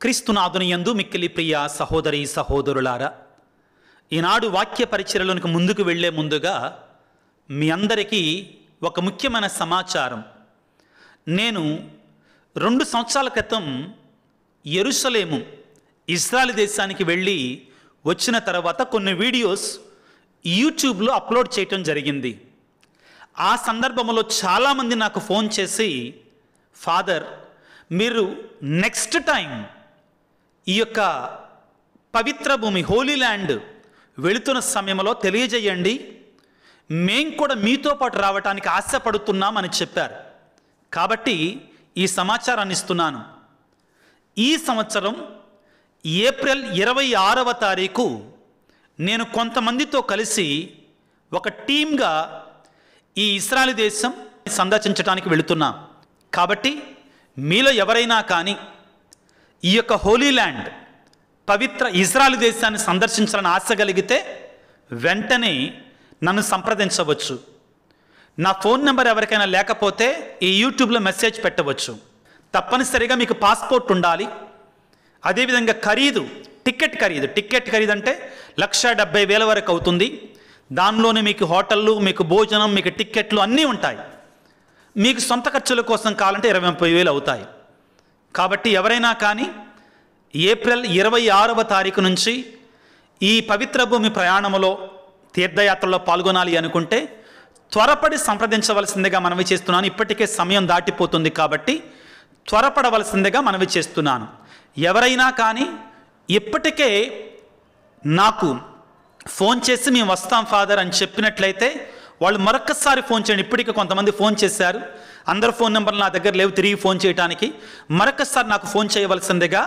క్రీస్తునాథుని యందు మిక్కిలి ప్రియ సహోదరి సహోదరులారా, ఈనాడు వాక్య పరిచర్యలోనికి ముందుకు వెళ్లే ముందుగా మీ అందరికీ ఒక ముఖ్యమైన సమాచారం. నేను 2 సంవత్సరాల క్రితం యెరూషలేము ఇజ్రాయెల్ దేశానికి వెళ్ళి వచ్చిన తర్వాత కొన్ని వీడియోస్ యూట్యూబ్లో అప్లోడ్ చేయటం జరిగింది. ఆ సందర్భంలో చాలామంది నాకు ఫోన్ చేసి, ఫాదర్, మీరు నెక్స్ట్ టైం ఈ యొక్క పవిత్ర భూమి హోలీ ల్యాండ్ వెళుతున్న సమయంలో తెలియజేయండి, మేం కూడా మీతో పాటు రావడానికి ఆశపడుతున్నామని చెప్పారు. కాబట్టి ఈ సమాచారాన్ని ఇస్తున్నాను. ఈ సంవత్సరం ఏప్రిల్ 26వ తారీఖు నేను కొంతమందితో కలిసి ఒక టీమ్గా ఈ ఇజ్రాయెల్ దేశం సందర్శించడానికి వెళుతున్నాం. కాబట్టి మీలో ఎవరైనా కానీ ఈ యొక్క హోలీ ల్యాండ్ పవిత్ర ఇజ్రాయెల్ దేశాన్ని సందర్శించాలని ఆశ కలిగితే వెంటనే నన్ను సంప్రదించవచ్చు. నా ఫోన్ నెంబర్ ఎవరికైనా లేకపోతే ఈ యూట్యూబ్లో మెసేజ్ పెట్టవచ్చు. తప్పనిసరిగా మీకు పాస్పోర్ట్ ఉండాలి. అదేవిధంగా టికెట్ ఖరీదు అంటే 1,70,000 వరకు అవుతుంది. దానిలోనే మీకు హోటళ్ళు, మీకు భోజనం, మీకు టిక్కెట్లు అన్నీ ఉంటాయి. మీకు సొంత ఖర్చుల కోసం కావాలంటే 20,000 అవుతాయి. కాబట్టి ఎవరైనా కానీ ఏప్రిల్ 26వ తారీఖు నుంచి ఈ పవిత్ర భూమి ప్రయాణంలో తీర్థయాత్రలో పాల్గొనాలి అనుకుంటే త్వరపడి సంప్రదించవలసిందిగా మనవి చేస్తున్నాను. ఇప్పటికే సమయం దాటిపోతుంది కాబట్టి త్వరపడవలసిందిగా మనవి చేస్తున్నాను. ఎవరైనా కానీ ఇప్పటికే నాకు ఫోన్ చేసి మేము వస్తాం ఫాదర్ అని చెప్పినట్లయితే వాళ్ళు మరొక్కసారి ఫోన్ చేయండి. ఇప్పటికే కొంతమంది ఫోన్ చేశారు. అందరు ఫోన్ నెంబర్లు నా దగ్గర లేవు తిరిగి ఫోన్ చేయడానికి. మరొక్కసారి నాకు ఫోన్ చేయవలసిందిగా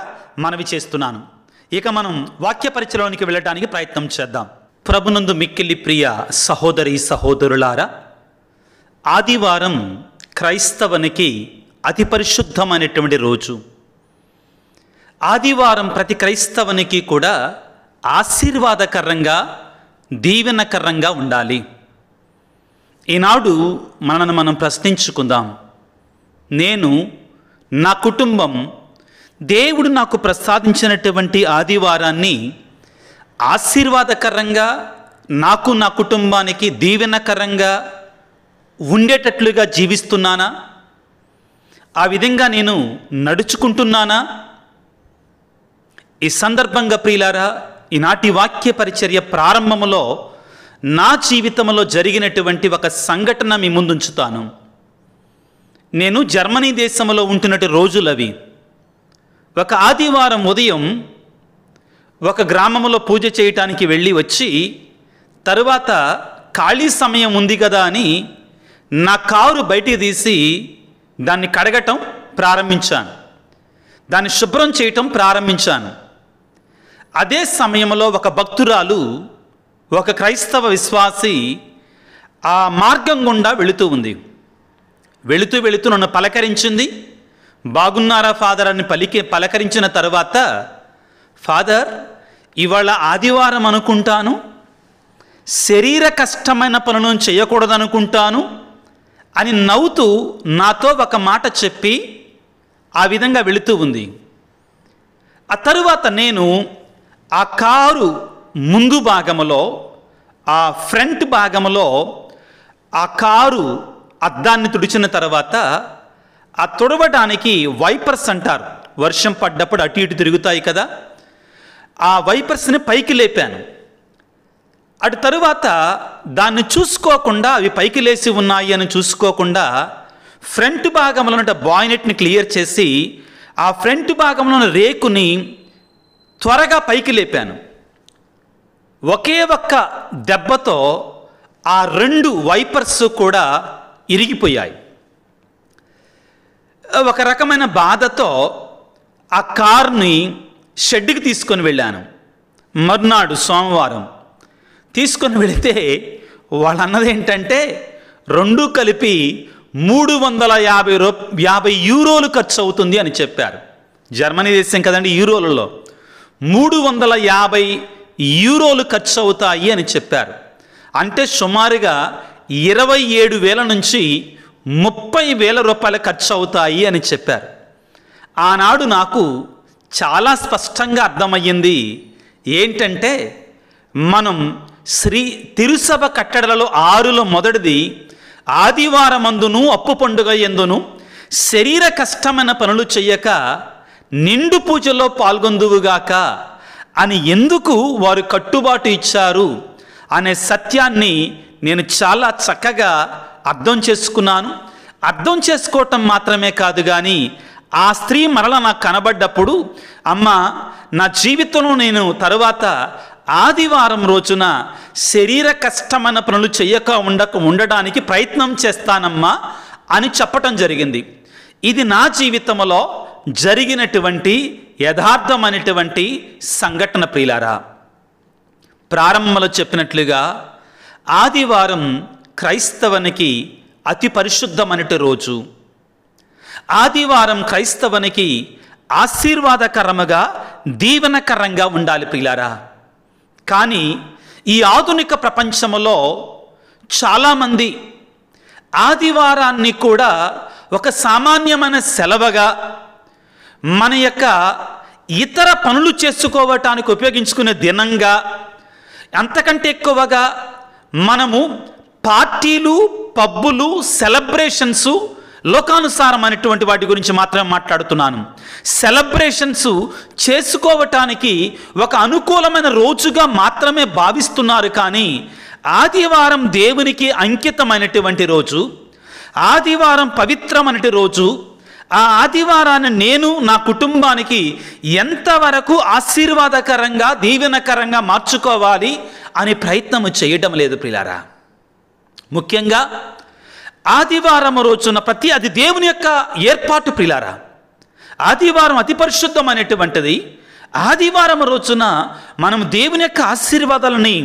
మనవి చేస్తున్నాను. ఇక మనం వాక్య పరిచయంలోనికి వెళ్ళడానికి ప్రయత్నం చేద్దాం. ప్రభునందు మిక్కిలి ప్రియ సహోదరి సహోదరులారా, ఆదివారం క్రైస్తవునికి అతి పరిశుద్ధమైనటువంటి రోజు. ఆదివారం ప్రతి క్రైస్తవునికి కూడా ఆశీర్వాదకరంగా, దీవెనకరంగా ఉండాలి. ఈనాడు మనల్ని మనం ప్రశ్నించుకుందాం. నేను, నా కుటుంబం దేవుడు నాకు ప్రసాదించినటువంటి ఆదివారాన్ని ఆశీర్వాదకరంగా, నాకు నా కుటుంబానికి దీవెనకరంగా ఉండేటట్లుగా జీవిస్తున్నానా? ఆ విధంగా నేను నడుచుకుంటున్నానా? ఈ సందర్భంగా ప్రియులారా, ఈనాటి వాక్య పరిచర్య ప్రారంభంలో నా జీవితంలో జరిగినటువంటి ఒక సంఘటన మీ ముందుంచుతాను. నేను జర్మనీ దేశంలో ఉంటున్నట్టు రోజులవి. ఒక ఆదివారం ఉదయం ఒక గ్రామంలో పూజ చేయటానికి వెళ్ళి వచ్చి తరువాత ఖాళీ సమయం ఉంది కదా అని నా కారు బయటికి తీసి దాన్ని కడగటం ప్రారంభించాను. దాన్ని శుభ్రం చేయటం ప్రారంభించాను. అదే సమయంలో ఒక భక్తురాలు, ఒక క్రైస్తవ విశ్వాసి ఆ మార్గం గుండా వెళుతూ ఉంది. వెళుతూ నన్ను పలకరించింది. బాగున్నారా ఫాదర్ అని పలకరించిన తర్వాత, ఫాదర్, ఇవాళ ఆదివారం అనుకుంటాను, శరీర కష్టమైన పనులను చేయకూడదనుకుంటాను అని నవ్వుతూ నాతో ఒక మాట చెప్పి ఆ విధంగా వెళుతూ ఉంది. ఆ తరువాత నేను ఆ కారు ముందు భాగంలో, ఆ ఫ్రంట్ భాగంలో ఆ కారు అద్దాన్ని తుడిచిన తర్వాత ఆ తుడవడానికి వైపర్స్ అంటారు, వర్షం పడ్డప్పుడు అటు ఇటు తిరుగుతాయి కదా, ఆ వైపర్స్ని పైకి లేపాను. అటు తరువాత దాన్ని చూసుకోకుండా, అవి పైకి లేచి ఉన్నాయి అని చూసుకోకుండా ఫ్రంట్ భాగంలో ఉన్న బాయినెట్ని క్లియర్ చేసి ఆ ఫ్రంట్ భాగంలో ఉన్న రేకుని త్వరగా పైకి లేపాను. ఒకే ఒక్క దెబ్బతో ఆ 2 వైపర్స్ కూడా ఇరిగిపోయాయి. ఒక రకమైన బాధతో ఆ కార్ని షెడ్కి తీసుకొని వెళ్ళాను. మర్నాడు సోమవారం తీసుకొని వెళితే వాళ్ళు అన్నది ఏంటంటే 2 కలిపి 350 యూరోలు ఖర్చు అవుతుంది అని చెప్పారు. జర్మనీ దేశం కదండి, యూరోలలో 350 యూరోలు ఖర్చు అవుతాయి అని చెప్పారు. అంటే సుమారుగా 27,000 నుంచి 30,000 రూపాయలు ఖర్చు అవుతాయి అని చెప్పారు. ఆనాడు నాకు చాలా స్పష్టంగా అర్థమయ్యింది. ఏంటంటే మనం తిరుసభ కట్టడలలో 6లో మొదటిది ఆదివారమందును అప్పు పండుగ యందును శరీర కష్టమైన పనులు చెయ్యక నిండు పూజలో పాల్గొందువుగాక అని ఎందుకు వారు కట్టుబాటు ఇచ్చారు అనే సత్యాన్ని నేను చాలా చక్కగా అర్థం చేసుకున్నాను. అర్థం చేసుకోవటం మాత్రమే కాదు, కానీ ఆ స్త్రీ మరల నాకు కనబడ్డప్పుడు, అమ్మ, నా జీవితంలో నేను తరువాత ఆదివారం రోజున శరీర కష్టమైన పనులు చెయ్యక ఉండడానికి ప్రయత్నం చేస్తానమ్మా అని చెప్పటం జరిగింది. ఇది నా జీవితంలో జరిగినటువంటి యథార్థమైనటువంటి సంఘటన ప్రియులారా. ప్రారంభంలో చెప్పినట్లుగా ఆదివారం క్రైస్తవునికి అతి పరిశుద్ధమైన రోజు. ఆదివారం క్రైస్తవునికి ఆశీర్వాదకరముగా దీవెనకరంగా ఉండాలి ప్రియులారా. కానీ ఈ ఆధునిక ప్రపంచంలో చాలామంది ఆదివారాన్ని కూడా ఒక సామాన్యమైన సెలవుగా, మన యొక్క ఇతర పనులు చేసుకోవటానికి ఉపయోగించుకునే దినంగా, అంతకంటే ఎక్కువగా మనము పార్టీలు, పబ్బులు, సెలబ్రేషన్స్, లోకానుసారమైనటువంటి వాటి గురించి మాత్రమే మాట్లాడుతున్నాను. సెలబ్రేషన్స్ చేసుకోవటానికి ఒక అనుకూలమైన రోజుగా మాత్రమే భావిస్తున్నారు. కానీ ఆదివారం దేవునికి అంకితమైనటువంటి రోజు, ఆదివారం పవిత్రమైన రోజు. ఆ ఆదివారాన్ని నేను నా కుటుంబానికి ఎంతవరకు ఆశీర్వాదకరంగా, దీవెనకరంగా మార్చుకోవాలి అని ప్రయత్నం చేయడం లేదు ప్రియులారా. ముఖ్యంగా ఆదివారం రోజున అది దేవుని యొక్క ఏర్పాటు ప్రియులారా. ఆదివారం అతి పరిశుద్ధమైనటువంటిది. ఆదివారం రోజున మనం దేవుని యొక్క ఆశీర్వాదాలని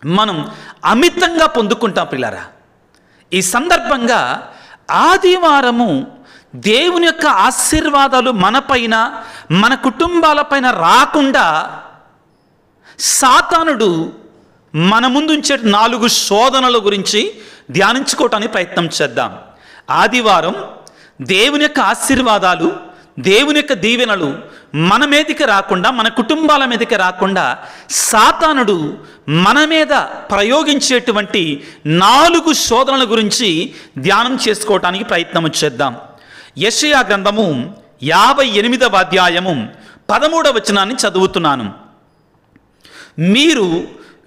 మనం అమితంగా పొందుకుంటాం ప్రియులారా. ఈ సందర్భంగా ఆదివారము దేవుని యొక్క ఆశీర్వాదాలు మనపైన, మన కుటుంబాలపైన రాకుండా సాతానుడు మన ముందుంచే 4 శోధనల గురించి ధ్యానించుకోవటానికి ప్రయత్నం చేద్దాం. ఆదివారం దేవుని యొక్క ఆశీర్వాదాలు, దేవుని యొక్క దీవెనలు మన మీదకి రాకుండా, మన కుటుంబాల మీదకి రాకుండా సాతానుడు మన మీద ప్రయోగించేటువంటి 4 శోధనల గురించి ధ్యానం చేసుకోవటానికి ప్రయత్నం చేద్దాం. యెషయా గ్రంథము 58వ అధ్యాయము 13వ వచనాన్ని చదువుతున్నాను. మీరు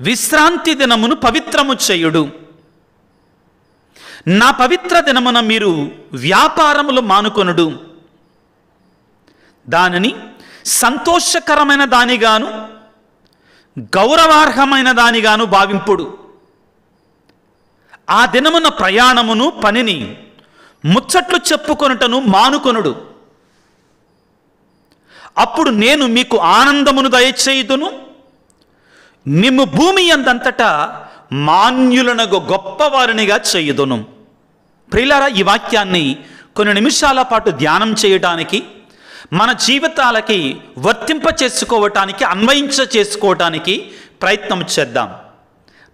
విశ్రాంతి దినమును పవిత్రము చేయుడు, నా పవిత్ర దినమున మీరు వ్యాపారములు మానుకొనుడు, దానిని సంతోషకరమైన దానిగాను గౌరవార్హమైన దానిగాను భావింపుడు. ఆ దినమున ప్రయాణమును పనిని ముచ్చట్లు చెప్పుకొనుటను మానుకొనుడు. అప్పుడు నేను మీకు ఆనందమును దయచేయుదును, మిమ్ము భూమి అందంతటా మాన్యులనగు గొప్పవారినిగా చేయుదును. ప్రియులారా, ఈ వాక్యాన్ని కొన్ని నిమిషాల పాటు ధ్యానం చేయడానికి, మన జీవితాలకి వర్తింప చేసుకోవటానికి, అన్వయించ చేసుకోవటానికి ప్రయత్నం చేద్దాం.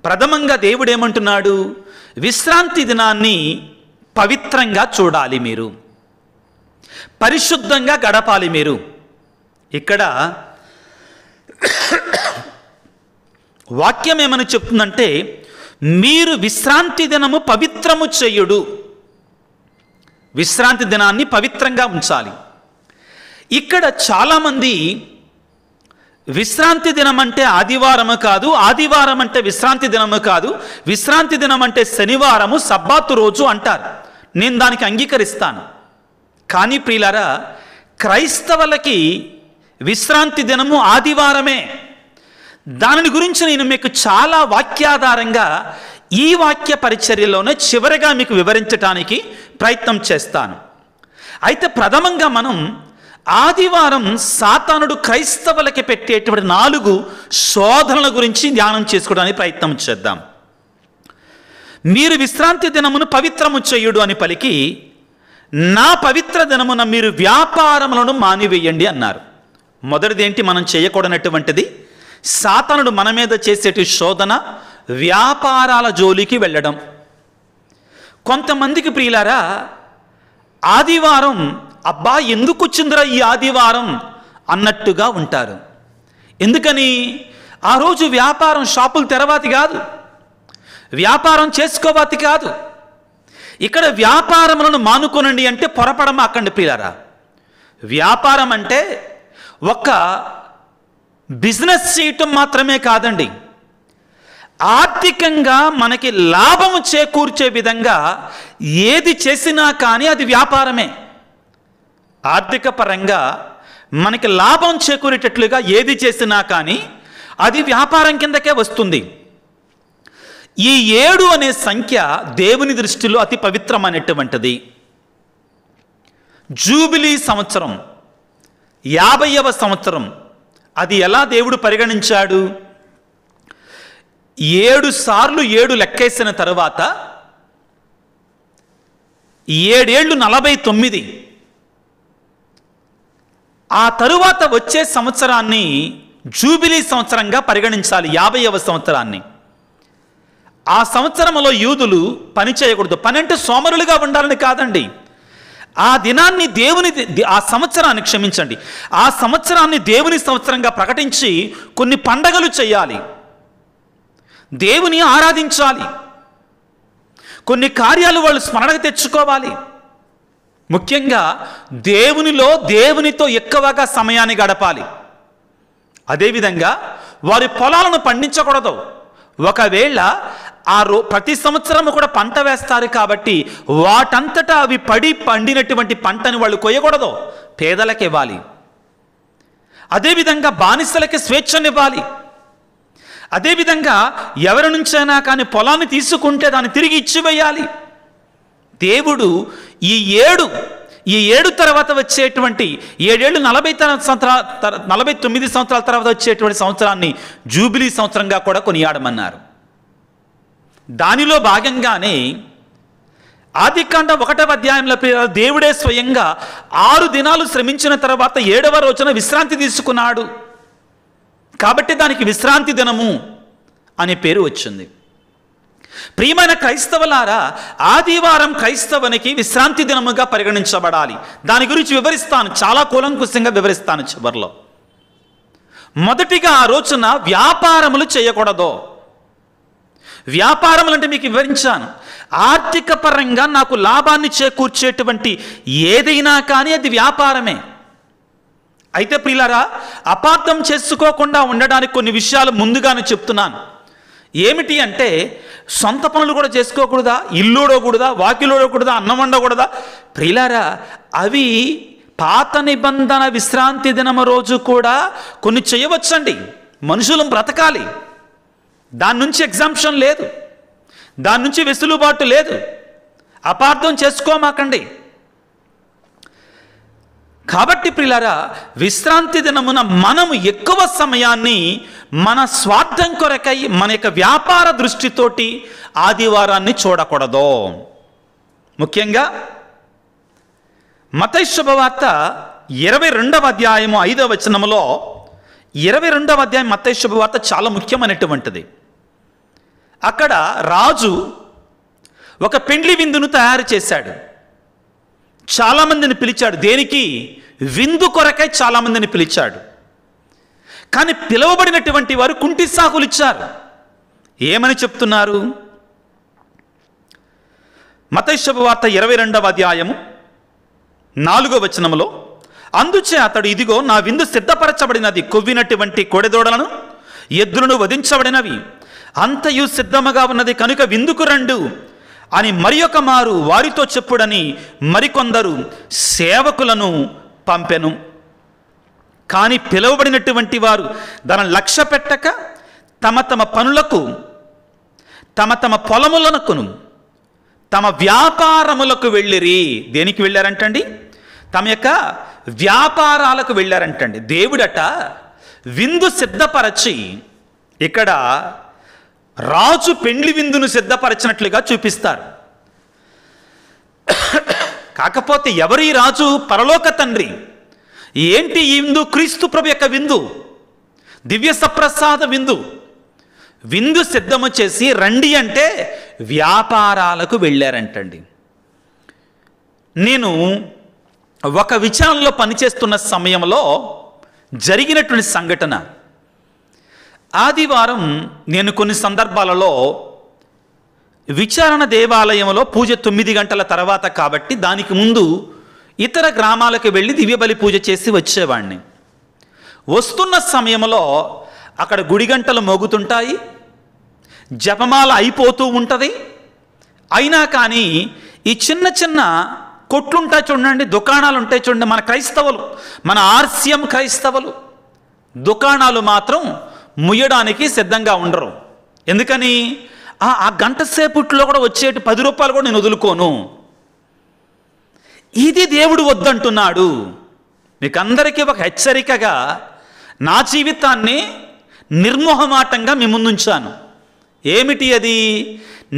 ప్రథమంగా దేవుడు ఏమంటున్నాడు? విశ్రాంతి దినాన్ని పవిత్రంగా చూడాలి, మీరు పరిశుద్ధంగా గడపాలి. మీరు ఇక్కడ వాక్యం ఏమని చెప్తుందంటే, మీరు విశ్రాంతి దినము పవిత్రము చేయుడు. విశ్రాంతి దినాన్ని పవిత్రంగా ఉంచాలి. ఇక్కడ చాలామంది విశ్రాంతి దినం అంటే ఆదివారము కాదు, ఆదివారం అంటే విశ్రాంతి దినము కాదు, విశ్రాంతి దినం అంటే శనివారము, సబ్బాతు రోజు అంటారు. నేను దానికి అంగీకరిస్తాను. కానీ ప్రియులారా, క్రైస్తవులకి విశ్రాంతి దినము ఆదివారమే. దాని గురించి నేను మీకు చాలా వాక్యాధారంగా ఈ వాక్య పరిచర్యలోనే చివరిగా మీకు వివరించడానికి ప్రయత్నం చేస్తాను. అయితే ప్రథమంగా మనం ఆదివారం సాతానుడు క్రైస్తవులకి పెట్టేటువంటి 4 శోధనల గురించి ధ్యానం చేసుకోవడానికి ప్రయత్నం చేద్దాం. మీరు విశ్రాంతి దినమును పవిత్రము చేయుడు అని పలికి, నా పవిత్ర దినమున మీరు వ్యాపారములను మానివేయండి అన్నారు. మొదటిది ఏంటి మనం చేయకూడనటువంటిది? సాతానుడు మన మీద చేసేటి శోధన, వ్యాపారాల జోలికి వెళ్ళడం. కొంతమందికి ప్రియులారా, ఆదివారం అబ్బా ఎందుకు వచ్చిందిరా ఈ ఆదివారం అన్నట్టుగా ఉంటారు. ఎందుకని? ఆ రోజు వ్యాపారం షాపులు తెరవాతి కాదు, వ్యాపారం చేసుకోవాతి కాదు. ఇక్కడ వ్యాపారములను మానుకోనండి అంటే పొరపడమాకండి ప్రియులారా. వ్యాపారం అంటే ఒక బిజినెస్ చేయటం మాత్రమే కాదండి, ఆర్థికంగా మనకి లాభము చేకూర్చే విధంగా ఏది చేసినా కానీ అది వ్యాపారమే. ఆర్థిక పరంగా మనకి లాభం చేకూరేటట్లుగా ఏది చేసినా కానీ అది వ్యాపారం కిందకే వస్తుంది. ఈ 7 అనే సంఖ్య దేవుని దృష్టిలో అతి పవిత్రమైనటువంటిది. జూబిలీ సంవత్సరం, 50వ సంవత్సరం, అది ఎలా దేవుడు పరిగణించాడు? 7 సార్లు 7 లెక్కేసిన తరువాత 7 ఏళ్ళు 49, ఆ తరువాత వచ్చే సంవత్సరాన్ని జూబిలీ సంవత్సరంగా పరిగణించాలి. 50వ సంవత్సరాన్ని. ఆ సంవత్సరంలో యూదులు పని చేయకూడదు. పని అంటే సోమరులుగా ఉండాలని కాదండి. ఆ దినాన్ని ఆ సంవత్సరాన్ని క్షమించండి, ఆ సంవత్సరాన్ని దేవుని సంవత్సరంగా ప్రకటించి కొన్ని పండగలు చేయాలి, దేవుని ఆరాధించాలి, కొన్ని కార్యాలు వాళ్ళు స్మరణకు తెచ్చుకోవాలి. ముఖ్యంగా దేవునితో ఎక్కువగా సమయాన్ని గడపాలి. అదేవిధంగా వారి పొలాలను పండించకూడదు. ఒకవేళ ప్రతి సంవత్సరము కూడా పంట వేస్తారు కాబట్టి వాటంతటా అవి పండినటువంటి పంటని వాళ్ళు కొయ్యకూడదు, పేదలకు ఇవ్వాలి. అదేవిధంగా బానిసలకి స్వేచ్ఛనివ్వాలి. అదేవిధంగా ఎవరి నుంచైనా కానీ పొలాన్ని తీసుకుంటే దాన్ని తిరిగి ఇచ్చివేయాలి. దేవుడు ఈ 7 తర్వాత వచ్చేటువంటి 7 ఏళ్ళు 49 సంవత్సరాల తర్వాత వచ్చేటువంటి సంవత్సరాన్ని జూబిలీ సంవత్సరంగా కూడా కొనియాడమన్నారు. దానిలో భాగంగానే ఆదికాండం 1వ అధ్యాయంలో దేవుడే స్వయంగా 6 దినాలు శ్రమించిన తర్వాత 7వ రోజున విశ్రాంతి తీసుకున్నాడు కాబట్టి దానికి విశ్రాంతి దినము అనే పేరు వచ్చింది. ప్రియమైన క్రైస్తవులారా, ఆదివారం క్రైస్తవునికి విశ్రాంతి దినముగా పరిగణించబడాలి. దాని గురించి వివరిస్తాను, చాలా కూలంకుషంగా వివరిస్తాను చివరిలో. మొదటిగా ఆ రోజున వ్యాపారములు చేయకూడదు. వ్యాపారములు అంటే మీకు వివరించాను, ఆర్థిక పరంగా నాకు లాభాన్ని చేకూర్చేటువంటి ఏదైనా కానీ అది వ్యాపారమే. అయితే ప్రియులారా, అపార్థం చేసుకోకుండా ఉండడానికి కొన్ని విషయాలు ముందుగానే చెప్తున్నాను. ఏమిటి అంటే, సొంత పనులు కూడా చేసుకోకూడదా, ఇల్లు ఓడకూడదా, వాకిలు ఓడకూడదా, అన్నం వండకూడదా? ప్రియులారా, అవి పాత నిబంధన విశ్రాంతి దినము రోజు కూడా కొన్ని చేయవచ్చండి. మనుషులు బ్రతకాలి, దాని నుంచి ఎగ్జాంప్షన్ లేదు, దాని నుంచి వెసులుబాటు లేదు. అపార్థం చేసుకోమాకండి. కాబట్టి ప్రియులారా, విశ్రాంతి దినమున మనము ఎక్కువ సమయాన్ని మన స్వార్థం కొరకై మన యొక్క వ్యాపార దృష్టితోటి ఆదివారాన్ని చూడకూడదు. ముఖ్యంగా మత్తయి శుభవార్త 22వ అధ్యాయము 5వ వచనములో, 22వ అధ్యాయం మత్తయి శుభవార్త చాలా ముఖ్యమైనటువంటిది. అక్కడ రాజు ఒక పెండ్లి విందును తయారు చేశాడు. చాలామందిని పిలిచాడు. దేనికి? విందు కొరకై చాలామందిని పిలిచాడు. కానీ పిలువబడినటువంటి వారు కుంటి సాకులు ఇచ్చారు. ఏమని చెప్తున్నారు? మత్తయి శుభవార్త 22వ అధ్యాయము 4వ వచనములో, అందుచే అతడు, ఇదిగో నా విందు సిద్ధపరచబడినది, కొవ్వినటువంటి కోడెదూడలను ఎద్దులను వధించబడినవి, అంతయు సిద్ధముగా ఉన్నది, కనుక విందుకు రండు అని మరి ఒక మారు వారితో చెప్పుడని మరికొందరు సేవకులను పంపెను. కానీ పిలువబడినటువంటి వారు దాన్ని లక్ష్య పెట్టక తమ తమ పనులకు, తమ తమ పొలములకును తమ వ్యాపారములకు వెళ్ళిరి. దేనికి వెళ్ళారంటండి? తమ యొక్క వ్యాపారాలకు వెళ్ళారంటండి. దేవుడట విందు సిద్ధపరచి, ఇక్కడ రాజు పెండ్లి విందును సిద్ధపరచినట్లుగా చూపిస్తారు. కాకపోతే ఎవరి రాజు? పరలోక తండ్రి. ఏంటి ఈ విందు? క్రీస్తు ప్రభు యొక్క విందు, దివ్య సప్రసాద విందు. విందు సిద్ధము చేసి రండి అంటే వ్యాపారాలకు వెళ్ళారంటండి. నేను ఒక విచారణలో పనిచేస్తున్న సమయంలో జరిగినటువంటి సంఘటన. ఆదివారం నేను కొన్ని సందర్భాలలో విచారణ దేవాలయంలో పూజ 9 గంటల తర్వాత కాబట్టి దానికి ముందు ఇతర గ్రామాలకు వెళ్ళి దివ్యబలి పూజ చేసి వచ్చేవాడిని. వస్తున్న సమయంలో అక్కడ గుడి గంటలు మోగుతుంటాయి, జపమాల అయిపోతూ ఉంటుంది. అయినా కానీ ఈ చిన్న చిన్న కొట్లుంటాయి చూడండి, దుకాణాలు ఉంటాయి చూడండి, మన క్రైస్తవులు, మన ఆర్సిఎం క్రైస్తవులు దుకాణాలు మాత్రం ముయ్యడానికి సిద్ధంగా ఉండరు. ఎందుకని? ఆ గంట సేపుట్లో కూడా వచ్చేటి 10 రూపాయలు కూడా నేను వదులుకోను. ఇది దేవుడు వద్దంటున్నాడు. మీకు అందరికీ ఒక హెచ్చరికగా నా జీవితాన్ని నిర్మోహమాటంగా మీ ముందుంచాను. ఏమిటి అది?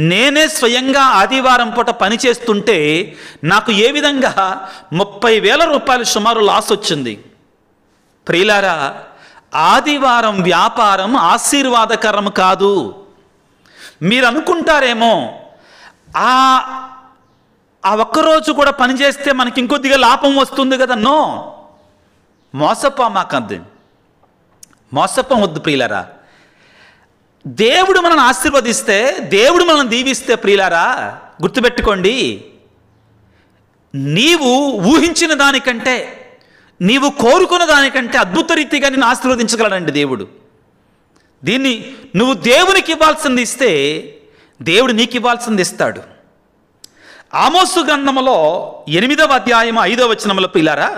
నేనే స్వయంగా ఆదివారం పూట పనిచేస్తుంటే నాకు ఏ విధంగా 30,000 రూపాయలు సుమారు లాస్ వచ్చింది. ప్రియులారా, ఆదివారం వ్యాపారం ఆశీర్వాదకరం కాదు. మీరు అనుకుంటారేమో ఆ ఒక్కరోజు కూడా పనిచేస్తే మనకి ఇంకొద్దిగా లాభం వస్తుంది కదా. నో, మోసపోమాకంది, మోసపోవద్దు ప్రియులారా. దేవుడు మనల్ని ఆశీర్వదిస్తే, దేవుడు మనల్ని దీవిస్తే ప్రియులారా, గుర్తుపెట్టుకోండి, నీవు ఊహించిన దానికంటే, నీవు కోరుకున్న దానికంటే అద్భుత రీతిగా నిన్ను ఆశీర్వదించగలడండి దేవుడు. దీన్ని నువ్వు దేవునికి ఇవ్వాల్సింది ఇస్తే దేవుడు నీకు ఇవ్వాల్సింది ఇస్తాడు. ఆమోసు గ్రంథములో 8వ అధ్యాయం 5వ వచనములో ప్రియులారా,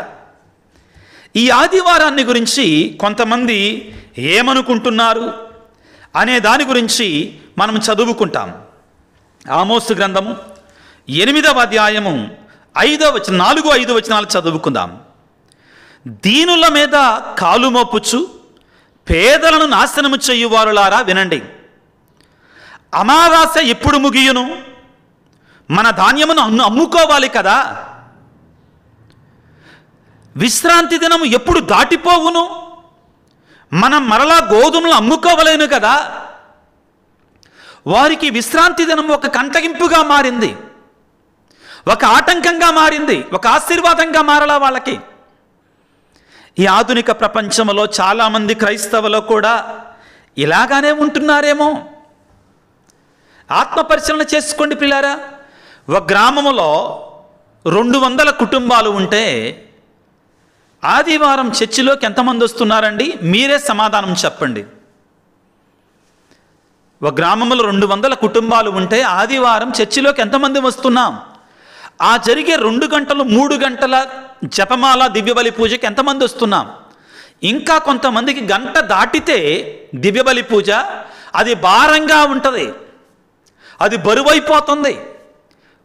ఈ ఆదివారాన్ని గురించి కొంతమంది ఏమనుకుంటున్నారు అనే దాని గురించి మనం చదువుకుంటాం. ఆమోసు గ్రంథము 8వ అధ్యాయము 4, 5 వచనాలు చదువుకుందాం. దీనుల మీద కాలు మోపుచు పేదలను నాశనము చేయువారులారా వినండి. అమావాస్య ఎప్పుడు ముగియును? మన ధాన్యమును అమ్ముకోవాలి కదా. విశ్రాంతి దినము ఎప్పుడు దాటిపోవును? మనం మరలా గోధుమలు అమ్ముకోవలేను కదా. వారికి విశ్రాంతి దినం ఒక కంటగింపుగా మారింది, ఒక ఆటంకంగా మారింది, ఒక ఆశీర్వాదంగా మారలా వాళ్ళకి. ఈ ఆధునిక ప్రపంచంలో చాలామంది క్రైస్తవులు కూడా ఇలాగానే ఉంటున్నారేమో. ఆత్మపరిశీలన చేసుకోండి పిల్లారా. ఒక గ్రామంలో 200 కుటుంబాలు ఉంటే ఆదివారం చర్చిలోకి ఎంతమంది వస్తున్నారండి? మీరే సమాధానం చెప్పండి. ఒక గ్రామంలో 200 కుటుంబాలు ఉంటే ఆదివారం చర్చిలోకి ఎంతమంది వస్తున్నాం? ఆ జరిగే 2 గంటలు 3 గంటల జపమాల దివ్యబలి పూజకి ఎంతమంది వస్తున్నాం? ఇంకా కొంతమందికి గంట దాటితే దివ్యబలి పూజ అది భారంగా ఉంటుంది, అది బరువైపోతుంది.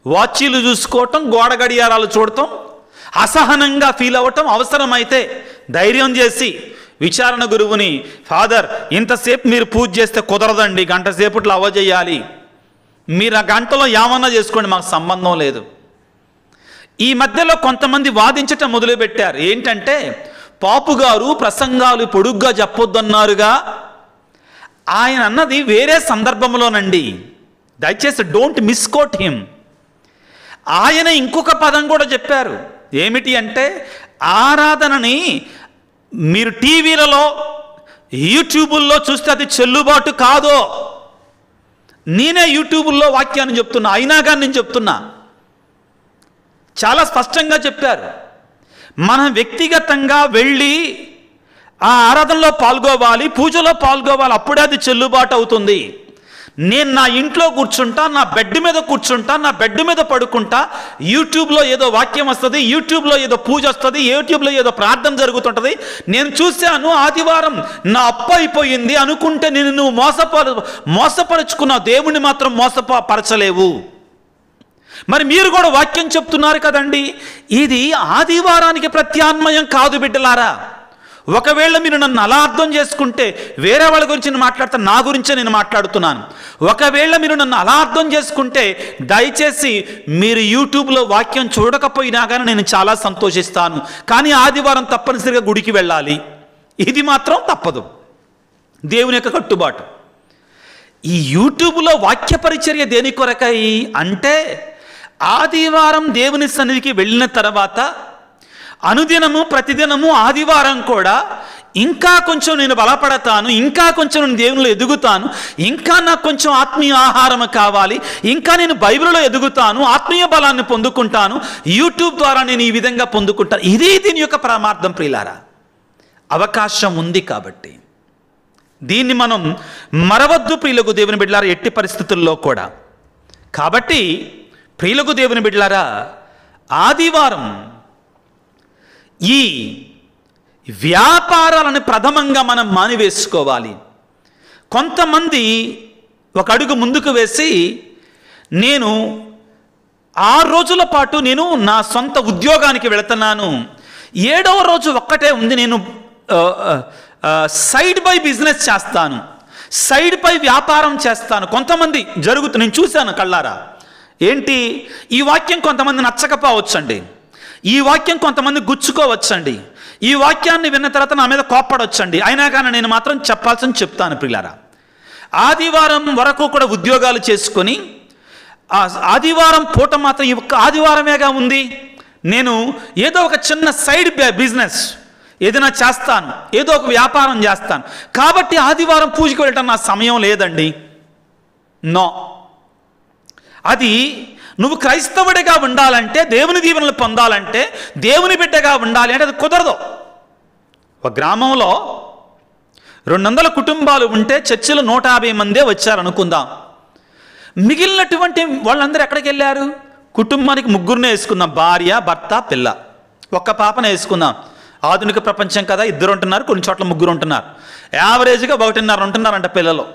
వాచీలు చూసుకోవటం, గోడ గడియారాలు చూడటం, అసహనంగా ఫీల్ అవ్వటం, అవసరమైతే ధైర్యం చేసి విచారణ గురువుని, ఫాదర్ ఇంతసేపు మీరు పూజ చేస్తే కుదరదండి, గంట సేపట్లో అవ్వజేయాలి, మీరు ఆ గంటలో ఏమన్నా చేసుకోండి, మాకు సంబంధం లేదు. ఈ మధ్యలో కొంతమంది వాదించటం మొదలుపెట్టారు. ఏంటంటే, పాపు గారు ప్రసంగాలు పొడుగ్గా చెప్పొద్దన్నారుగా. ఆయన అన్నది వేరే సందర్భంలోనండి, దయచేసి డోంట్ మిస్కోట్ హిమ్. ఆయన ఇంకొక పదం కూడా చెప్పారు. ఏమిటి అంటే, ఆరాధనని మీరు టీవీలలో యూట్యూబుల్లో చూస్తే అది చెల్లుబాటు కాదో. నేనే యూట్యూబుల్లో వాక్యాన్ని చెప్తున్నా, అయినా కానీ నేను చెప్తున్నా, చాలా స్పష్టంగా చెప్పారు. మనం వ్యక్తిగతంగా వెళ్ళి ఆ ఆరాధనలో పాల్గొవాలి, పూజలో పాల్గొవాలి, అప్పుడే అది చెల్లుబాటు అవుతుంది. నేను నా ఇంట్లో కూర్చుంటా, నా బెడ్ మీద కూర్చుంటా, నా బెడ్ మీద పడుకుంటా, యూట్యూబ్లో ఏదో వాక్యం వస్తుంది, యూట్యూబ్లో ఏదో పూజ వస్తుంది, యూట్యూబ్లో ఏదో ప్రార్థన జరుగుతుంటుంది, నేను చూశాను, ఆదివారం నా అప్పు అయిపోయింది అనుకుంటే నువ్వు మోసపరుచుకున్నావు, దేవుణ్ణి మాత్రం మోసపరచలేవు. మరి మీరు కూడా వాక్యం చెప్తున్నారు కదండి. ఇది ఆదివారానికి ప్రత్యామ్నాయం కాదు బిడ్డలారా. ఒకవేళ మీరు నన్ను అలా అర్థం చేసుకుంటే, వేరే వాళ్ళ గురించి నేను మాట్లాడతాను, నా గురించే నేను మాట్లాడుతున్నాను. ఒకవేళ మీరు నన్ను అలా అర్థం చేసుకుంటే దయచేసి మీరు యూట్యూబ్లో వాక్యం చూడకపోయినా కానీ నేను చాలా సంతోషిస్తాను. కానీ ఆదివారం తప్పనిసరిగా గుడికి వెళ్ళాలి, ఇది మాత్రం తప్పదు, దేవుని యొక్క కట్టుబాటు. ఈ యూట్యూబ్లో వాక్య పరిచర్య దేని కొరకై అంటే, ఆదివారం దేవుని సన్నిధికి వెళ్ళిన తర్వాత అనుదినము ప్రతిదినము ఆదివారం కూడా ఇంకా కొంచెం నేను బలపడతాను, ఇంకా కొంచెం నేను దేవునిలో ఎదుగుతాను, ఇంకా నాకు కొంచెం ఆత్మీయ ఆహారం కావాలి, ఇంకా నేను బైబిల్లో ఎదుగుతాను, ఆత్మీయ బలాన్ని పొందుకుంటాను, యూట్యూబ్ ద్వారా నేను ఈ విధంగా పొందుకుంటాను. ఇది దీని యొక్క పరమార్థం ప్రియులారా. అవకాశం ఉంది కాబట్టి దీన్ని మనం మరవద్దు ప్రియులకు దేవుని బిడ్డలారా, ఎట్టి పరిస్థితుల్లో కూడా. కాబట్టి ప్రియులకు దేవుని బిడ్డలారా, ఆదివారం ఈ వ్యాపారాలను ప్రథమంగా మనం మానివేసుకోవాలి. కొంతమంది ఒక అడుగు ముందుకు వేసి, నేను 6 రోజుల పాటు నేను నా సొంత ఉద్యోగానికి వెళుతున్నాను, 7వ రోజు ఒక్కటే ఉంది, నేను సైడ్ బై బిజినెస్ చేస్తాను, సైడ్ బై వ్యాపారం చేస్తాను. కొంతమంది నేను చూశాను కళ్ళారా. ఏంటి ఈ వాక్యం కొంతమంది నచ్చకపోవచ్చండి, ఈ వాక్యం కొంతమంది గుచ్చుకోవచ్చండి, ఈ వాక్యాన్ని విన్న తర్వాత నా మీద కోప్పడొచ్చండి. అయినా కానీ నేను మాత్రం చెప్పాల్సింది చెప్తాను ప్రియులారా. ఆదివారం వరకు కూడా ఉద్యోగాలు చేసుకొని ఆదివారం పూట మాత్రం ఈ ఒక్క ఆదివారమేగా ఉంది, నేను ఏదో ఒక చిన్న సైడ్ బిజినెస్ ఏదైనా చేస్తాను, ఏదో ఒక వ్యాపారం చేస్తాను, కాబట్టి ఆదివారం పూజకి వెళ్ళటం నా సమయం లేదండి. నో, అది నువ్వు క్రైస్తవుడిగా ఉండాలంటే, దేవుని దీవెనలు పొందాలంటే, దేవుని బిడ్డగా ఉండాలి అంటే అది కుదరదు. ఒక గ్రామంలో 200 కుటుంబాలు ఉంటే చర్చిలో 150 మందే వచ్చారనుకుందాం. మిగిలినటువంటి వాళ్ళందరూ ఎక్కడికి వెళ్ళారు? కుటుంబానికి 3 వేసుకుందాం, భార్య భర్త పిల్ల, ఒక్క పాపనే వేసుకుందాం. ఆధునిక ప్రపంచం కదా, 2 ఉంటున్నారు, కొన్ని చోట్ల 3 ఉంటున్నారు. యావరేజ్గా 1.5 ఉంటున్నారంట పిల్లలు.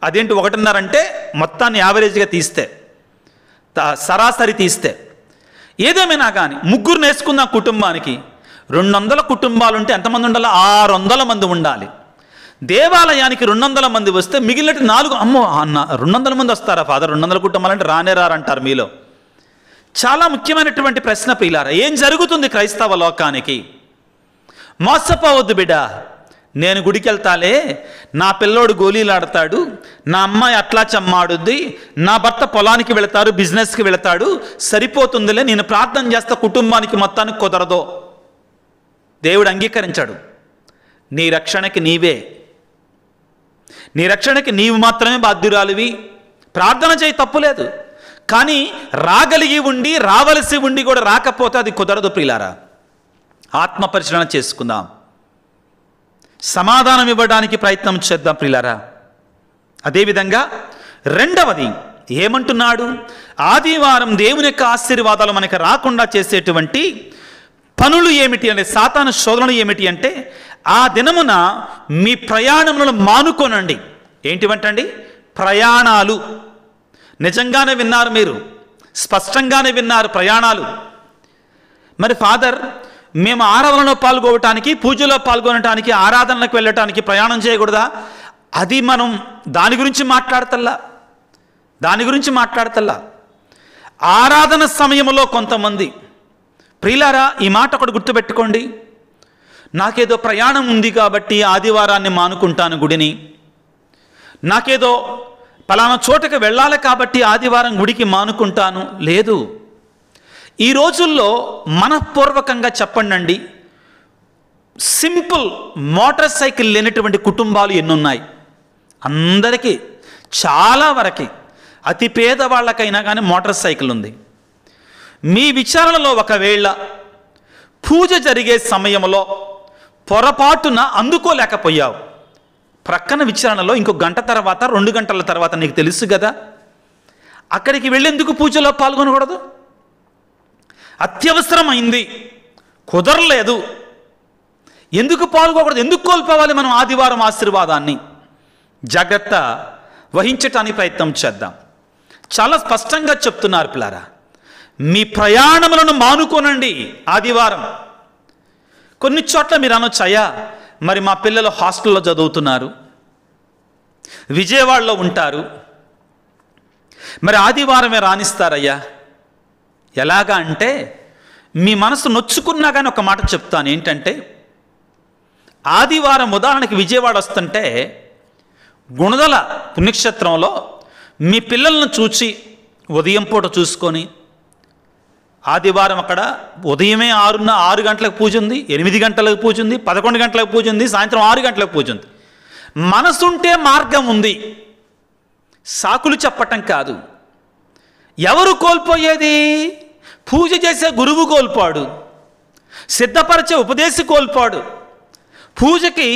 అదేంటి 1.5 అంటే మొత్తాన్ని యావరేజ్గా తీస్తే, సరాసరి తీస్తే. ఏదేమైనా కానీ 3 వేసుకుందాం కుటుంబానికి. 200 కుటుంబాలు ఉంటే ఎంతమంది ఉండాలి? 600 మంది ఉండాలి. దేవాలయానికి 200 మంది వస్తే మిగిలినట్టు 4, అమ్మో అన్న 200 మంది వస్తారా ఫాదర్, 200 కుటుంబాలు అంటే రానే రారంటారు మీలో. చాలా ముఖ్యమైనటువంటి ప్రశ్న ప్రియులారా. ఏం జరుగుతుంది క్రైస్తవ లోకానికి? మోసపోవద్దు బిడ్డ. నేను గుడికి వెళ్తాలే, నా పిల్లోడు గోళీలు ఆడతాడు, నా అమ్మాయి అట్లా చమ్మాడుద్ది, నా భర్త పొలానికి వెళతాడు, బిజినెస్కి వెళతాడు, సరిపోతుందిలే, నేను ప్రార్థన చేస్తా, కుటుంబానికి మొత్తానికి కుదరదో. దేవుడు అంగీకరించాడు. నీ రక్షణకి నీవే, నీ రక్షణకి నీవు మాత్రమే బాధ్యురాలివి. ప్రార్థన చేయి, తప్పులేదు. కానీ రాగలిగి ఉండి, రావలసి ఉండి కూడా రాకపోతే అది కుదరదు ప్రియులారా. ఆత్మ పరిశీలన చేసుకుందాం, సమాధానం ఇవ్వడానికి ప్రయత్నం చేద్దాం ప్రియులారా. అదేవిధంగా రెండవది ఏమంటున్నాడు? ఆదివారం దేవుని యొక్క ఆశీర్వాదాలు మనకు రాకుండా చేసేటువంటి పనులు ఏమిటి అంటే, సాతాను శోధనలు ఏమిటి అంటే, ఆ దినమున మీ ప్రయాణములను మానుకోనండి. ఏంటివంటండి? ప్రయాణాలు. నిజంగానే విన్నారు మీరు, స్పష్టంగానే విన్నారు, ప్రయాణాలు. మరి ఫాదర్, మేము ఆరాధనలో పాల్గొనటానికి, పూజలో పాల్గొనటానికి, ఆరాధనలకు వెళ్ళటానికి ప్రయాణం చేయకూడదా? అది మనం దాని గురించి మాట్లాడతల్లా. ఆరాధన సమయంలో కొంతమంది ప్రియులారా, ఈ మాట ఒకటి గుర్తుపెట్టుకోండి. నాకేదో ప్రయాణం ఉంది కాబట్టి ఆదివారాన్ని మానుకుంటాను గుడిని, నాకేదో పలానా చోటకి వెళ్ళాలి కాబట్టి ఆదివారం గుడికి మానుకుంటాను. లేదు. ఈ రోజుల్లో మనఃపూర్వకంగా చెప్పండి, సింపుల్ మోటార్ సైకిల్ లేనటువంటి కుటుంబాలు ఎన్నున్నాయి. అందరికీ, చాలా వరకు, అతి పేదవాళ్ళకైనా కానీ మోటార్ సైకిల్ ఉంది. మీ విచారణలో ఒకవేళ పూజ జరిగే సమయంలో పొరపాటున అందుకోలేకపోయావు, ప్రక్కన విచారణలో ఇంకో గంట తర్వాత, 2 గంటల తర్వాత నీకు తెలుసు కదా, అక్కడికి వెళ్ళేందుకు పూజలో పాల్గొనకూడదు? అత్యవసరమైంది, కుదరలేదు, ఎందుకు పాల్గొకూడదు? ఎందుకు కోల్పోవాలి మనం ఆదివారం ఆశీర్వాదాన్ని? జాగ్రత్త వహించటానికి ప్రయత్నం చేద్దాం. చాలా స్పష్టంగా చెప్తున్నారు పిల్లారా, మీ ప్రయాణములను మానుకోనండి ఆదివారం. కొన్ని చోట్ల మీరు అనొచ్చాయా, మరి మా పిల్లలు హాస్టల్లో చదువుతున్నారు, విజయవాడలో ఉంటారు, మరి ఆదివారమే రాణిస్తారయ్యా. ఎలాగా అంటే, మీ మనసు నొచ్చుకున్నా కానీ ఒక మాట చెప్తాను. ఏంటంటే, ఆదివారం ఉదాహరణకి విజయవాడ వస్తుంటే గుణదల పుణ్యక్షేత్రంలో మీ పిల్లలను చూచి ఉదయం పూట చూసుకొని ఆదివారం అక్కడ ఉదయమే 6 గంటలకు పూజ ఉంది, 8 గంటలకు పూజ ఉంది, 11 గంటలకు పూజ ఉంది, సాయంత్రం 6 గంటలకు పూజ ఉంది. మనసుంటే మార్గం ఉంది, సాకులు చెప్పటం కాదు. ఎవరు కోల్పోయేది? పూజ చేసే గురువు కోల్పోడు, సిద్ధపరిచే ఉపదేశి కోల్పోడు, పూజకి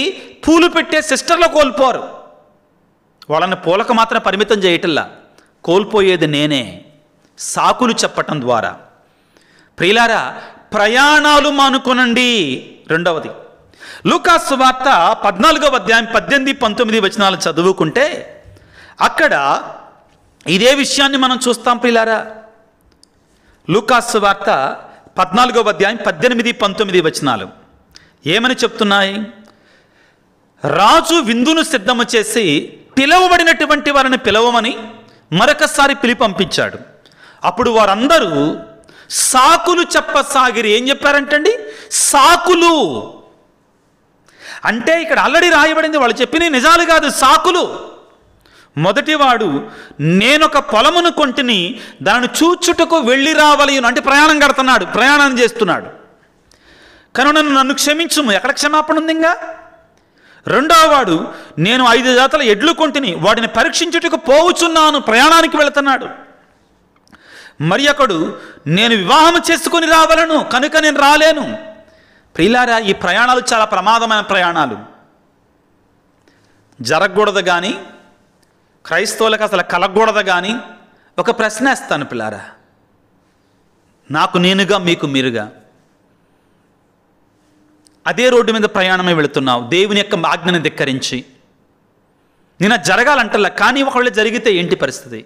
పూలు పెట్టే సిస్టర్లు కోల్పోరు. వాళ్ళని పూలకు మాత్రం పరిమితం చేయటల్లా, కోల్పోయేది నేనే సాకులు చెప్పటం ద్వారా. ప్రియులారా, ప్రయాణాలు మానుకొనండి. రెండవది, లూకాసు వార్త 14వ అధ్యాయం 18, 19 వచనాలు చదువుకుంటే అక్కడ ఇదే విషయాన్ని మనం చూస్తాం. ప్రియులారా, లూకాసు వార్త 14వ అధ్యాయం 18, 19 వచనాలు ఏమని చెప్తున్నాయి? రాజు విందును సిద్ధము చేసి పిలువబడినటువంటి వారిని పిలవమని మరొకసారి పంపించాడు. అప్పుడు వారందరూ సాకులు చెప్పసాగిరి. ఏం చెప్పారంటండి? సాకులు. అంటే ఇక్కడ ఆల్రెడీ రాయబడింది, వాళ్ళు చెప్పిన నిజాలు కాదు, సాకులు. మొదటివాడు, నేనొక పొలమును కొంటిని, దానిని చూచుటకు వెళ్ళి రావలయును. అంటే ప్రయాణం కడుతున్నాడు, ప్రయాణం చేస్తున్నాడు, కనుక నన్ను క్షమించుము. ఎక్కడ క్షమాపణ ఉంది? ఇంకా రెండవ వాడు, నేను 5 జాతుల ఎడ్లు కొంటిని, వాటిని పరీక్షించుటకు పోవుచున్నాను, ప్రయాణానికి వెళుతున్నాడు. మరి ఒకడు, నేను వివాహం చేసుకొని రావలను, కనుక నేను రాలేను. ప్రియులారా, ఈ ప్రయాణాలు చాలా ప్రమాదమైన ప్రయాణాలు, జరగకూడదు కానీ క్రైస్తవులకు అసలు కలగకూడదు. కానీ ఒక ప్రశ్న వేస్తాను పిల్లారా, నాకు నేనుగా మీకు మీరుగా. అదే రోడ్డు మీద ప్రయాణమే వెళుతున్నావు, దేవుని యొక్క ఆజ్ఞను ధిక్కరించి. నేను జరగాలంటల్లా, కానీ ఒకవేళ జరిగితే ఏంటి పరిస్థితి?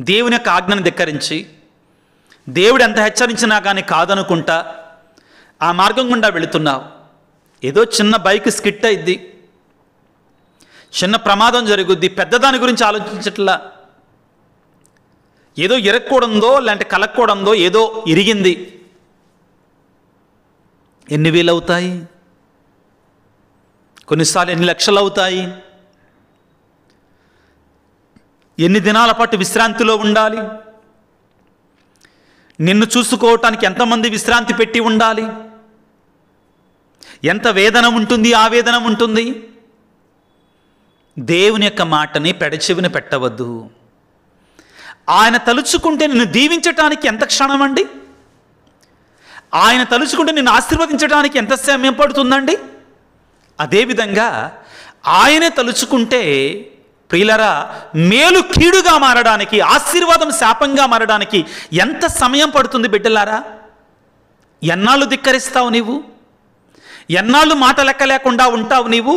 దేవుని యొక్క ఆజ్ఞను ధిక్కరించి, దేవుడు ఎంత హెచ్చరించినా కానీ కాదనుకుంటా ఆ మార్గం గుండా వెళుతున్నావు. ఏదో చిన్న బైక్ స్కిట్ అయింది, చిన్న ప్రమాదం జరుగుద్ది, పెద్దదాని గురించి ఆలోచించట్లా. ఏదో ఇరక్కూడందో లేదంటే కలక్కూడందో ఏదో ఇరిగింది. ఎన్ని వేలు అవుతాయి? కొన్నిసార్లు ఎన్ని లక్షలు అవుతాయి? ఎన్ని దినాల పాటు విశ్రాంతిలో ఉండాలి? నిన్ను చూసుకోవటానికి ఎంతమంది విశ్రాంతి పెట్టి ఉండాలి? ఎంత వేదన ఉంటుంది, ఆవేదన ఉంటుంది. దేవుని యొక్క మాటని పెడచెవిన పెట్టవద్దు. ఆయన తలుచుకుంటే నిన్ను దీవించటానికి ఎంత క్షణం అండి? ఆయన తలుచుకుంటే నిన్ను ఆశీర్వదించడానికి ఎంత సమయం పడుతుందండి? అదేవిధంగా ఆయనే తలుచుకుంటే ప్రియులరా, మేలు కీడుగా మారడానికి, ఆశీర్వాదం శాపంగా మారడానికి ఎంత సమయం పడుతుంది బిడ్డలారా? ఎన్నాళ్ళు ధిక్కరిస్తావు నీవు? ఎన్నాళ్ళు మాట లెక్క లేకుండా ఉంటావు నీవు?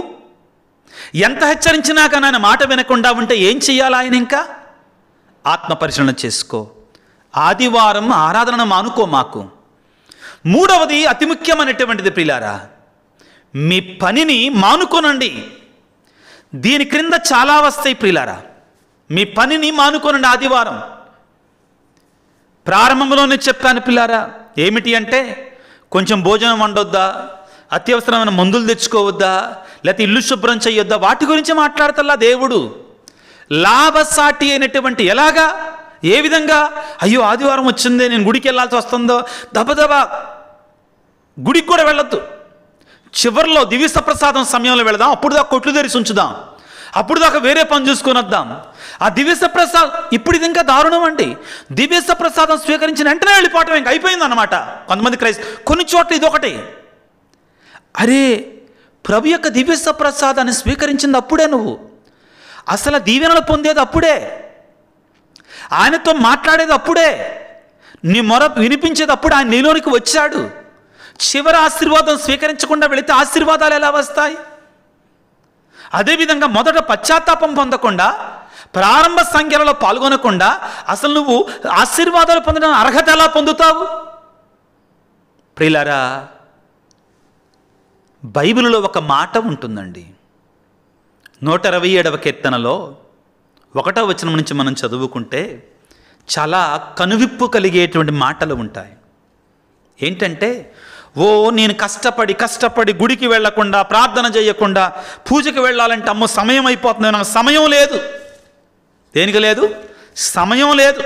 ఎంత హెచ్చరించినా కానీ ఆయన మాట వినకుండా ఉంటే ఏం చెయ్యాలి? ఆయన ఇంకా ఆత్మపరిశీలన చేసుకో. ఆదివారం ఆరాధన మానుకో మాకు. మూడవది, అతి ముఖ్యమైనటువంటిది ప్రియులారా, మీ పనిని మానుకోనండి. దీని క్రింద చాలా వస్తాయి ప్రియులారా. మీ పనిని మానుకోనండి. ఆదివారం ప్రారంభంలోనే చెప్పాను పిల్లారా, ఏమిటి అంటే కొంచెం భోజనం వండొద్దా, అత్యవసరమైన మందులు తెచ్చుకోవద్దా, లేకపోతే ఇల్లు శుభ్రం చేయొద్దా, వాటి గురించి మాట్లాడతల్లా దేవుడు. లాభసాటి అయినటువంటి ఎలాగా, ఏ విధంగా? అయ్యో ఆదివారం వచ్చిందే, నేను గుడికి వెళ్ళాల్సి వస్తుందో, దబదబా గుడికి కూడా వెళ్ళొద్దు. చివరిలో దివ్య ప్రసాదం సమయంలో వెళదాం, అప్పుడు దాకా కొట్లు తెరిచి ఉంచుదాం, అప్పుడు దాకా వేరే పని చూసుకొని వద్దాం. ఆ దివ్య ప్రసాదం ఇప్పుడు ఇది ఇంకా దారుణం అండి. దివ్య ప్రసాదం స్వీకరించిన వెంటనే వెళ్ళిపోవటం ఇంకా అయిపోయింది అన్నమాట. కొంతమంది కొన్ని చోట్ల ఇదొకటి. అరే, ప్రభు యొక్క దివ్య ప్రసాదాన్ని స్వీకరించింది అప్పుడే, నువ్వు అసలు దీవెనలు పొందేది అప్పుడే, ఆయనతో మాట్లాడేది అప్పుడే, నీ మొర వినిపించేది అప్పుడు ఆయన నీలోనికి వచ్చాడు. చివరి ఆశీర్వాదం స్వీకరించకుండా వెళితే ఆశీర్వాదాలు ఎలా వస్తాయి? అదేవిధంగా మొదట పశ్చాత్తాపం పొందకుండా, ప్రారంభ సంఖ్యలలో పాల్గొనకుండా అసలు నువ్వు ఆశీర్వాదాలు పొందడానికి అర్హత ఎలా పొందుతావు? ప్రియులారా, బైబిల్లో ఒక మాట ఉంటుందండి. 127వ కీర్తనలో 1వ వచనం నుంచి మనం చదువుకుంటే చాలా కనువిప్పు కలిగేటువంటి మాటలు ఉంటాయి. ఏంటంటే, ఓ నేను కష్టపడి గుడికి వెళ్లకుండా, ప్రార్థన చేయకుండా పూజకి వెళ్ళాలంటే అమ్మో సమయం అయిపోతుంది, నాకు సమయం లేదు. దేనికి లేదు? సమయం లేదు,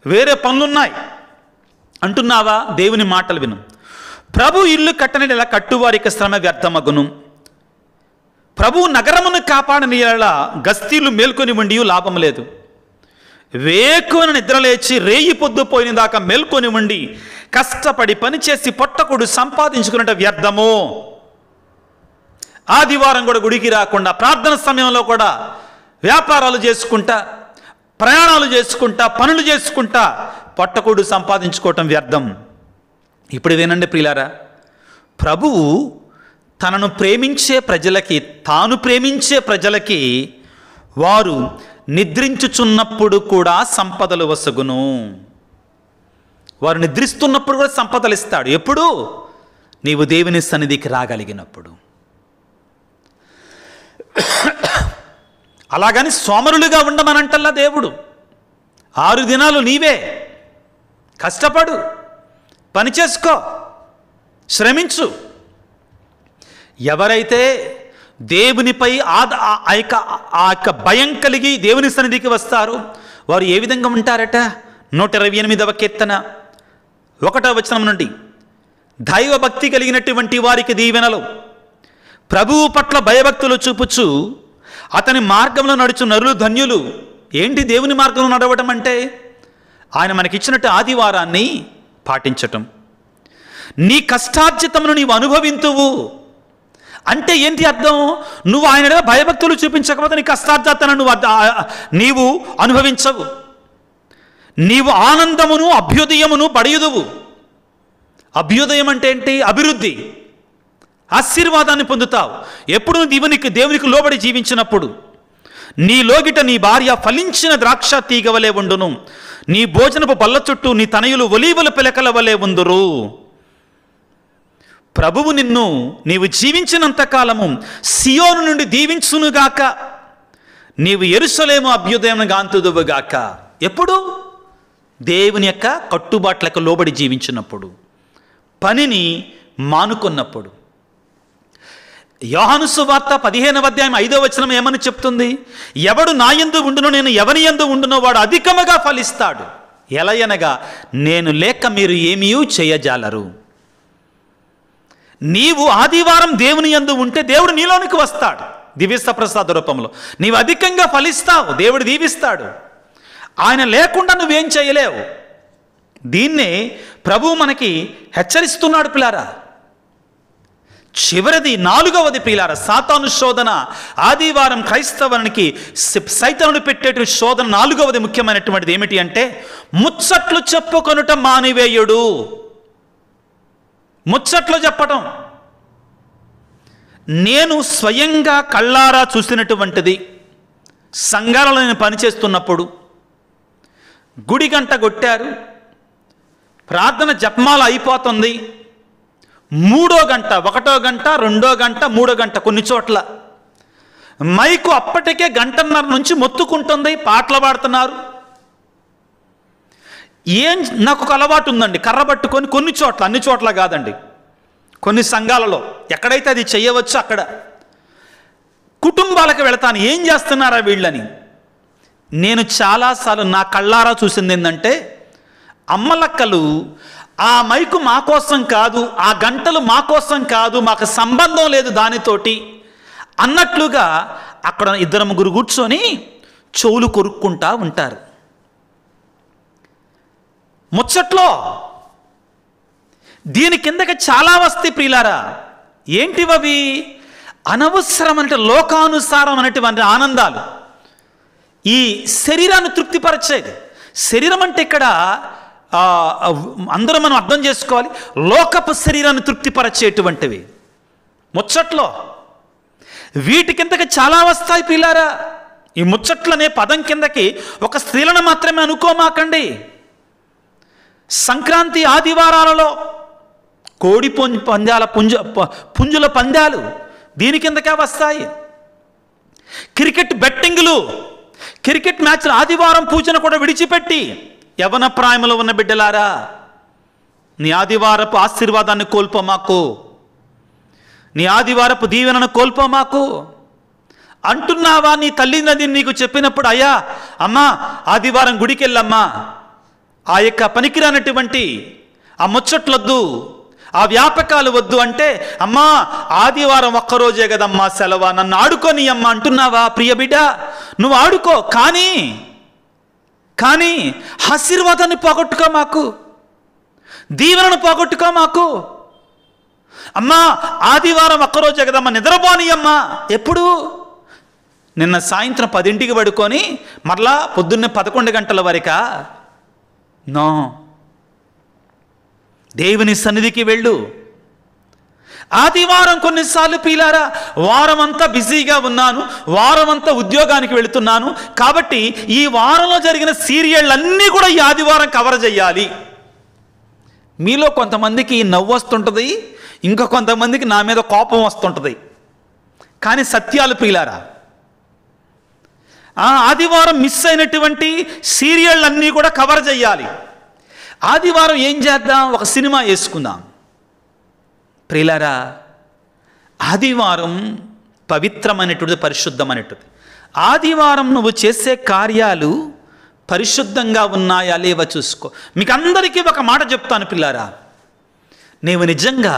వేరే పనులున్నాయి. అంటున్నావా? దేవుని మాటలు విను. ప్రభు ఇల్లు కట్టనిలా కట్టువారికి శ్రమ వ్యర్థమగును. ప్రభు నగరమును కాపాడని యెడల గస్తీలు మేల్కొని ఉండి లాభం లేదు. వేకువన నిద్రలేచి రేయి పొద్దుపోయిన దాకా మేల్కొని ఉండి కష్టపడి పనిచేసి పొట్టకుడు సంపాదించుకున్నట్టు వ్యర్థము. ఆదివారం కూడా గుడికి రాకుండా, ప్రార్థన సమయంలో కూడా వ్యాపారాలు చేసుకుంటా, ప్రయాణాలు చేసుకుంటా, పనులు చేసుకుంటా పొట్టకుడు సంపాదించుకోవటం వ్యర్థం. ఇప్పుడు వినండి ప్రియులారా, ప్రభువు తనను ప్రేమించే ప్రజలకి, తాను ప్రేమించే ప్రజలకి వారు నిద్రించుచున్నప్పుడు కూడా సంపదలు వసగును. వారు నిద్రిస్తున్నప్పుడు కూడా సంపదలు ఇస్తాడు. ఎప్పుడు? నీవు దేవుని సన్నిధికి రాగలిగినప్పుడు. అలాగని సోమరులుగా ఉండమనంటల్లా దేవుడు. 6 దినాలు నీవే కష్టపడు, పని చేసుకో, శ్రమించు. ఎవరైతే దేవునిపై ఆ యొక్క భయం కలిగి దేవుని సన్నిధికి వస్తారో వారు ఏ విధంగా ఉంటారట? 128వ కీర్తన 1వ వచనం నుండి, దైవభక్తి కలిగినటువంటి వారికి దీవెనలు, ప్రభువు పట్ల భయభక్తులు చూపుచు అతని మార్గంలో నడుచు నరులు ధన్యులు. ఏంటి దేవుని మార్గంలో నడవటం అంటే? ఆయన మనకిచ్చినట్టు ఆదివారాన్ని పాటించటం. నీ కష్టార్జితమును నీవు అనుభవింతువు అంటే ఏంటి అర్థం? నువ్వు ఆయన భయభక్తులు చూపించకపోతే నీ కష్టార్జితాన్ని నీవు అనుభవించవు. నీవు ఆనందమును అభ్యుదయమును పడయుదువు. అభ్యుదయం అంటే ఏంటి? అభివృద్ధి, ఆశీర్వాదాన్ని పొందుతావు. ఎప్పుడు దేవునికి లోబడి జీవించినప్పుడు. నీ లోగిట నీ భార్య ఫలించిన ద్రాక్ష తీగ వలె ఉండును. నీ భోజనపు బల్ల చుట్టూ నీ తనయులు ఒలీవల పిలకల వలె ఉందురు. ప్రభువు నిన్ను నీవు జీవించినంతకాలము సియోను నుండి దీవించునుగాక. నీవు యెరూషలేము అభ్యుదయం గాంతుదువుగాక. ఎప్పుడు? దేవుని యొక్క కట్టుబాట్లకు లోబడి జీవించినప్పుడు, పనిని మానుకున్నప్పుడు. యోహాను సువార్త 15వ అధ్యాయం 5వ వచనం ఏమని చెప్తుంది? ఎవడు నా యందు ఉండునో నేను ఎవని యందు ఉండునో వాడు అధికముగా ఫలిస్తాడు. ఎలా అనగా, నేను లేక మీరు ఏమీ చేయజాలరు. నీవు ఆదివారం దేవుని యందు ఉంటే దేవుడు నీలోనికి వస్తాడు దివ్యస్త ప్రసాద రూపంలో. నీవు అధికంగా ఫలిస్తావు, దేవుడు దీవిస్తాడు. ఆయన లేకుండా నువ్వేం చేయలేవు. దీన్నే ప్రభువు మనకి హెచ్చరిస్తున్నాడు పిల్లారా. చివరిది 4వది ప్రియులారా, సాతాను శోధన. ఆదివారం క్రైస్తవానికి సైతానుడు పెట్టేట శోధన 4వది ముఖ్యమైనటువంటిది ఏమిటి అంటే, ముచ్చట్లు చెప్పుకొనుట మానివేయుడు. ముచ్చట్లు చెప్పటం. నేను స్వయంగా కళ్ళారా చూసినటువంటిది, సంఘాలలో నేను పనిచేస్తున్నప్పుడు గుడి గంట కొట్టారు, ప్రార్థన జపమాల అయిపోతుంది, 3వ గంట, 1వ గంట, 2వ గంట, 3వ గంట, కొన్ని చోట్ల మైకు అప్పటికే 1:30 నుంచి మొత్తుకుంటుంది, పాటలు పాడుతున్నారు. నాకు ఒక అలవాటు ఉందండి, కర్ర పట్టుకొని కొన్ని చోట్ల, అన్ని చోట్ల కాదండి, కొన్ని సంఘాలలో ఎక్కడైతే అది చేయవచ్చో అక్కడ కుటుంబాలకు వెళతాను. ఏం చేస్తున్నారా వీళ్ళని? నేను చాలాసార్లు నా కళ్ళారా చూసింది ఏంటంటే, అమ్మలక్కలు ఆ మైకు మా కోసం కాదు, ఆ గంటలు మా కోసం కాదు, మాకు సంబంధం లేదు దానితోటి అన్నట్లుగా అక్కడ 2-3 కూర్చొని చెవులు కొరుక్కుంటా ఉంటారు. ముచ్చట్లో దీని కిందకి చాలా వస్తాయి ప్రియులారా. ఏంటివవి? అనవసరం అంటే లోకానుసారం అనేటువంటి ఆనందాలు, ఈ శరీరాన్ని తృప్తిపరిచేది. శరీరం అంటే ఇక్కడ అందరూ మనం అర్థం చేసుకోవాలి, లోకపు శరీరాన్ని తృప్తిపరచేటువంటివి ముచ్చట్లో. వీటి కిందకి చాలా వస్తాయి పిల్లారా. ఈ ముచ్చట్లనే పదం కిందకి ఒక స్త్రీలను మాత్రమే అనుకోమాకండి. సంక్రాంతి ఆదివారాలలో కోడి పందాల పుంజుల పందాలు దీని కిందకే వస్తాయి. క్రికెట్ బెట్టింగులు, క్రికెట్ మ్యాచ్లు, ఆదివారం పూజను కూడా విడిచిపెట్టి యవన ప్రాయములో ఉన్న బిడ్డలారా, నీ ఆదివారపు ఆశీర్వాదాన్ని కోల్పోమాకు, నీ ఆదివారపు దీవెనను కోల్పోమాకు. అంటున్నావా? నీ తల్లి నది నీకు చెప్పినప్పుడు, అయ్యా అమ్మా ఆదివారం గుడికి వెళ్ళమ్మా, ఆ యొక్క పనికిరానటువంటి ఆ ముచ్చట్లొద్దు, ఆ వ్యాపకాలు వద్దు అంటే, అమ్మా ఆదివారం ఒక్కరోజే కదమ్మా సెలవా, నన్ను ఆడుకొని అమ్మా అంటున్నావా? ప్రియ బిడ్డ, నువ్వు ఆడుకో, కానీ ఆశీర్వాదాన్ని పోగొట్టుకో మాకు, దీవెనను పోగొట్టుకో మాకు. అమ్మా ఆదివారం ఒక్కరోజే కదమ్మా, నిద్రపోని అమ్మా. ఎప్పుడు? నిన్న సాయంత్రం 10ంటికి పడుకొని మరలా పొద్దున్నే 11 గంటల వరకా? నో. దేవుని సన్నిధికి వెళ్ళు. ఆదివారం కొన్నిసార్లు ప్రియులారా, వారమంతా బిజీగా ఉన్నాను, వారమంతా ఉద్యోగానికి వెళుతున్నాను, కాబట్టి ఈ వారంలో జరిగిన సీరియల్ అన్నీ కూడా ఈ ఆదివారం కవర్ చేయాలి. మీలో కొంతమందికి నవ్వు వస్తుంటుంది, ఇంకా కొంతమందికి నా మీద కోపం వస్తుంటుంది. కానీ సత్యాలు ప్రియులారా, ఆదివారం మిస్ అయినటువంటి సీరియల్ అన్నీ కూడా కవర్ చేయాలి. ఆదివారం ఏం చేద్దాం? ఒక సినిమా వేసుకుందాం. ప్రియులారా, ఆదివారం పవిత్రమైనటువంటిది, పరిశుద్ధమైనటువంటిది. ఆదివారం నువ్వు చేసే కార్యాలు పరిశుద్ధంగా ఉన్నాయా లేవా చూసుకో. మీకు అందరికీ ఒక మాట చెప్తాను పిల్లారా, నీవు నిజంగా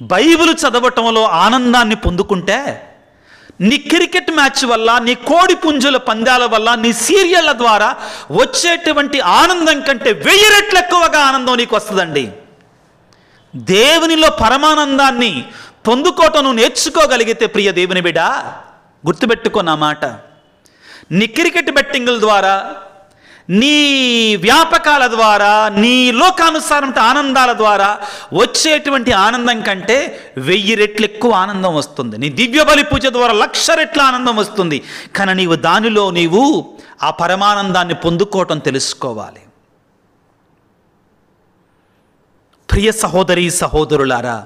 బైబిల్ చదవటంలో ఆనందాన్ని పొందుకుంటే, నీ క్రికెట్ మ్యాచ్ వల్ల, నీ కోడి పుంజుల పందాల వల్ల, నీ సీరియళ్ల ద్వారా వచ్చేటువంటి ఆనందం కంటే 1000 రెట్లు ఎక్కువగా ఆనందం నీకు వస్తుందండి. దేవునిలో పరమానందాన్ని పొందుకోవటం నువ్వు నేర్చుకోగలిగితే ప్రియ దేవుని బిడ్డ, గుర్తుపెట్టుకో నా మాట. నీ క్రికెట్ బెట్టింగుల ద్వారా, నీ వ్యాపకాల ద్వారా, నీ లోకానుసారం ఆనందాల ద్వారా వచ్చేటువంటి ఆనందం కంటే 1000 రెట్లు ఎక్కువ ఆనందం వస్తుంది. నీ దివ్య బలి పూజ ద్వారా 1,00,000 రెట్ల ఆనందం వస్తుంది. కానీ నీవు దానిలో ఆ పరమానందాన్ని పొందుకోవటం తెలుసుకోవాలి. ప్రియ సహోదరి సహోదరులారా,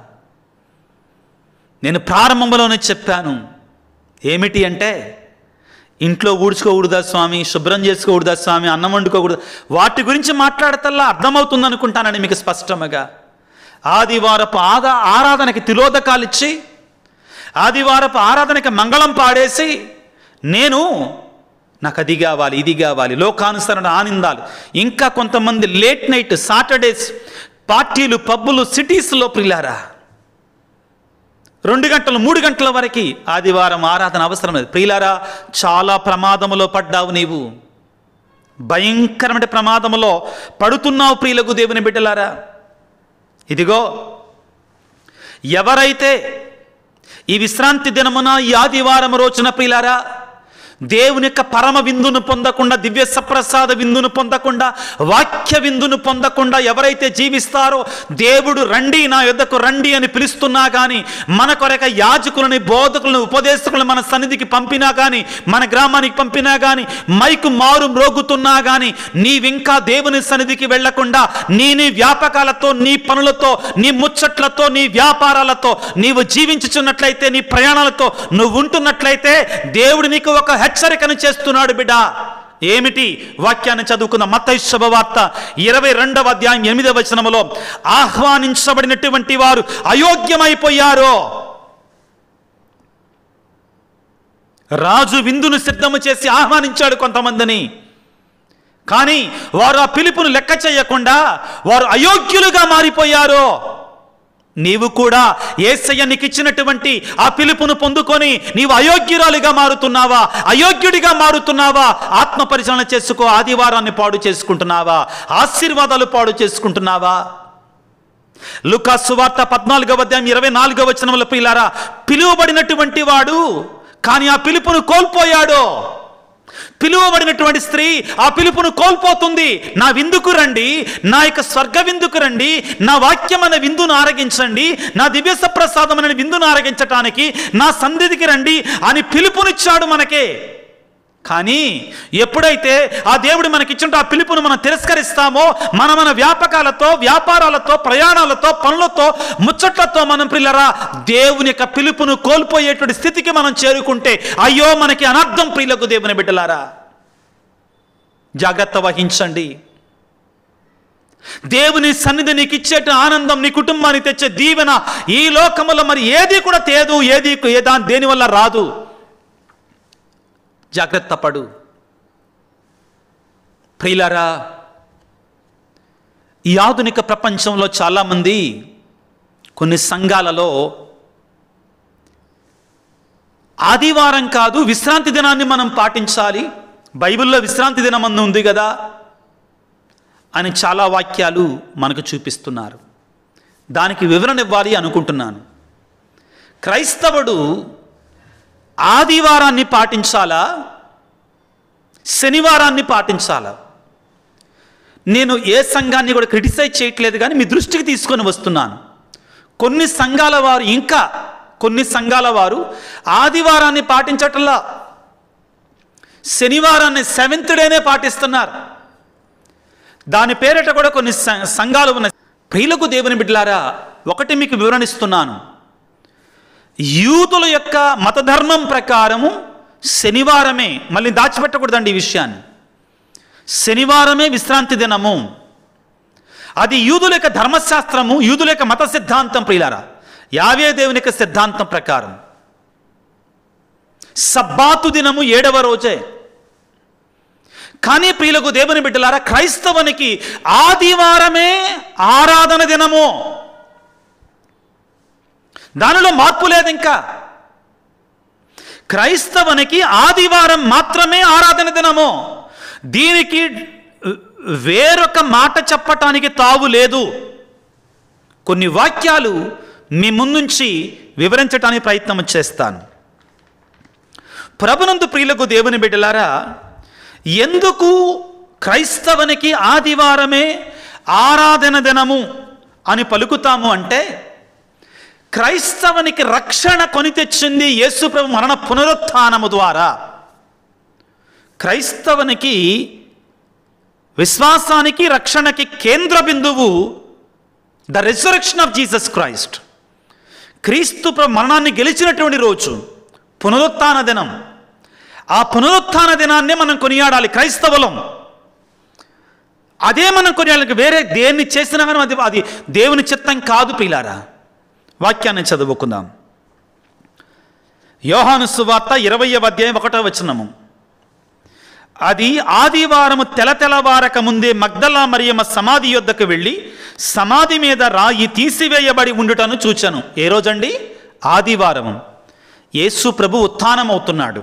నేను ప్రారంభంలోనే చెప్పాను. ఏమిటి అంటే, ఇంట్లో ఊడ్చుకోకూడదా స్వామి, శుభ్రం చేసుకోకూడదా స్వామి, అన్నం వండుకోకూడదు, వాటి గురించి మాట్లాడతల్లా అర్థమవుతుంది అనుకుంటానని మీకు స్పష్టంగా. ఆదివారపు ఆరాధనకి తిలోదకాలు ఇచ్చి, ఆదివారపు ఆరాధనకి మంగళం పాడేసి, నాకు అది కావాలి, ఇది కావాలి, లోకానుసరణ ఆనందాలు. ఇంకా కొంతమంది లేట్ నైట్ సాటర్డేస్ పార్టీలు, పబ్బులు, సిటీస్లో ప్రియులారా 2 గంటలు 3 గంటల వరకు ఆదివారం ఆరాధన అవసరం లేదు. ప్రియులారా, చాలా ప్రమాదములో పడ్డావు నీవు, భయంకరమైన ప్రమాదములో పడుతున్నావు ప్రియులకు దేవుని బిడ్డలారా. ఇదిగో, ఎవరైతే ఈ విశ్రాంతి దినమున, ఈ ఆదివారం రోజున ప్రియులారా దేవుని యొక్క పరమ విందును పొందకుండా, దివ్య సప్రసాద విందును పొందకుండా, వాక్య విందును పొందకుండా ఎవరైతే జీవిస్తారో, దేవుడు రండి నా యొద్దకు రండి అని పిలుస్తున్నా కానీ, మన కొరక యాజకులని, బోధకులను, ఉపదేశకులను మన సన్నిధికి పంపినా కానీ, మన గ్రామానికి పంపినా కానీ, మైకు మారు మ్రోగుతున్నా కానీ, నీవింకా దేవుని సన్నిధికి వెళ్లకుండా నీ వ్యాపకాలతో, నీ పనులతో, నీ ముచ్చట్లతో, నీ వ్యాపారాలతో నీవు జీవించుచున్నట్లయితే, నీ ప్రయాణాలతో నువ్వు ఉంటున్నట్లయితే, దేవుడు నీకు ఒక హెచ్చరికను చేస్తున్నాడు బిడ్డ. ఏమిటి? వాక్యాన్ని చదువుకున్న మత్తయి శుభవార్త 22వ అధ్యాయం 8వ వచనములో, ఆహ్వానించబడినటువంటి వారు అయోగ్యమైపోయారో. రాజు విందును సిద్ధము చేసి ఆహ్వానించాడు కొంతమందిని, కానీ వారు ఆ పిలుపును లెక్క చేయకుండా వారు అయోగ్యులుగా మారిపోయారో. నీవు కూడా యేసయ్య నీకు ఇచ్చినటువంటి ఆ పిలుపును పొందుకొని నీవు అయోగ్యురాలిగా మారుతున్నావా, అయోగ్యుడిగా మారుతున్నావా? ఆత్మ పరిశీలన చేసుకో. ఆదివారాన్ని పాడు చేసుకుంటున్నావా? ఆశీర్వాదాలు పాడు చేసుకుంటున్నావా? లూకా సువార్త 14వ అధ్యాయం 24వ వచనములో ప్రియులారా, పిలువబడినటువంటి వాడు కానీ ఆ పిలుపును కోల్పోయాడు. పిలువబడినటువంటి స్త్రీ ఆ పిలుపును కోల్పోతుంది. నా విందుకు రండి, నా యొక్క స్వర్గ విందుకు రండి, నా వాక్యమైన విందును ఆరగించండి, నా దివ్య సప్రసాదమైన విందును ఆరగించటానికి నా సన్నిధికి రండి అని పిలుపునిచ్చాడు మనకే. కానీ ఎప్పుడైతే ఆ దేవుడు మనకిచ్చిన ఆ పిలుపును మనం తిరస్కరిస్తామో, మన వ్యాపకాలతో, వ్యాపారాలతో, ప్రయాణాలతో, పనులతో, ముచ్చట్లతో మనం ప్రియులరా దేవుని యొక్క పిలుపును కోల్పోయేటువంటి స్థితికి మనం చేరుకుంటే అయ్యో మనకి అనర్థం. ప్రియులకు దేవుని బిడ్డలారా, జాగ్రత్త వహించండి. దేవుని సన్నిధి నీకు ఇచ్చేట ఆనందం, నీ కుటుంబానికి తెచ్చే దీవెన ఈ లోకములో మరి ఏది కూడా తేదు, దేనివల్ల రాదు. జాగ్రత్త పడు. ప్రియులారా, ఈ ఆధునిక ప్రపంచంలో చాలామంది కొన్ని సంఘాలలో ఆదివారం కాదు విశ్రాంతి దినాన్ని మనం పాటించాలి, బైబిల్లో విశ్రాంతి దినం అందు ఉంది కదా అని చాలా వాక్యాలు మనకు చూపిస్తున్నారు. దానికి వివరణ ఇవ్వాలి అనుకుంటున్నాను. క్రైస్తవుడు ఆదివారాన్ని పాటించాలా, శనివారాన్ని పాటించాలా? నేను ఏ సంఘాన్ని కూడా క్రిటిసైజ్ చేయట్లేదు, కానీ మీ దృష్టికి తీసుకొని వస్తున్నాను. కొన్ని సంఘాల వారు ఆదివారాన్ని పాటించటంలా, శనివారాన్ని 7th డేనే పాటిస్తున్నారు. దాని పేరిట కూడా కొన్ని సంఘాలు ఉన్నాయి. ప్రియులకు దేవుని బిడ్డలారా, ఒకటి మీకు వివరణిస్తున్నాను. యూదుల యొక్క మతధర్మం ప్రకారము శనివారమే, మళ్ళీ దాచిపెట్టకూడదండి ఈ విషయాన్ని, శనివారమే విశ్రాంతి దినము. అది యూదుల యొక్క ధర్మశాస్త్రము, యూదుల యొక్క మత సిద్ధాంతం. ప్రియులారా, యావే దేవుని యొక్క సిద్ధాంతం ప్రకారం సబ్బాతు దినము 7వ రోజే. కానీ ప్రియులకు దేవుని బిడ్డలారా, క్రైస్తవునికి ఆదివారమే ఆరాధన దినము. దానిలో మార్పు లేదు. ఇంకా క్రైస్తవునికి ఆదివారం మాత్రమే ఆరాధన దినము. దీనికి వేరొక మాట చెప్పటానికి తావు లేదు. కొన్ని వాక్యాలు మీ ముందుంచి వివరించడానికి ప్రయత్నం చేస్తాను. ప్రభునందు ప్రియులకు దేవుని బిడ్డలారా, ఎందుకు క్రైస్తవునికి ఆదివారమే ఆరాధన దినము అని పలుకుతాము అంటే, క్రైస్తవునికి రక్షణ కొని తెచ్చింది యేసు ప్రభు మరణ పునరుత్థానము ద్వారా. క్రైస్తవునికి విశ్వాసానికి రక్షణకి కేంద్ర బిందువు the resurrection of Jesus Christ. క్రీస్తు ప్రభు మరణాన్ని గెలిచినటువంటి రోజు పునరుత్థాన దినం. ఆ పునరుత్థాన దినాన్నే మనం కొనియాడాలి క్రైస్తవులం. అదే మనం కొనియాడాలి. వేరే దేన్ని చేసినా కానీ అది దేవుని చిత్తం కాదు. ప్రియులారా, వాక్యాన్ని చదువుకుందాం. యోహాను సువార్త 20వ అధ్యాయం 1వ వచనము. అది ఆదివారము తెల్లవారక ముందే మగ్దలా మరియమ్మ సమాధి యొద్దకు వెళ్ళి సమాధి మీద రాయి తీసివేయబడి ఉండుటను చూచెను. ఏ రోజండి? ఆదివారము. యేసు ప్రభు ఉత్థానమవుతున్నాడు.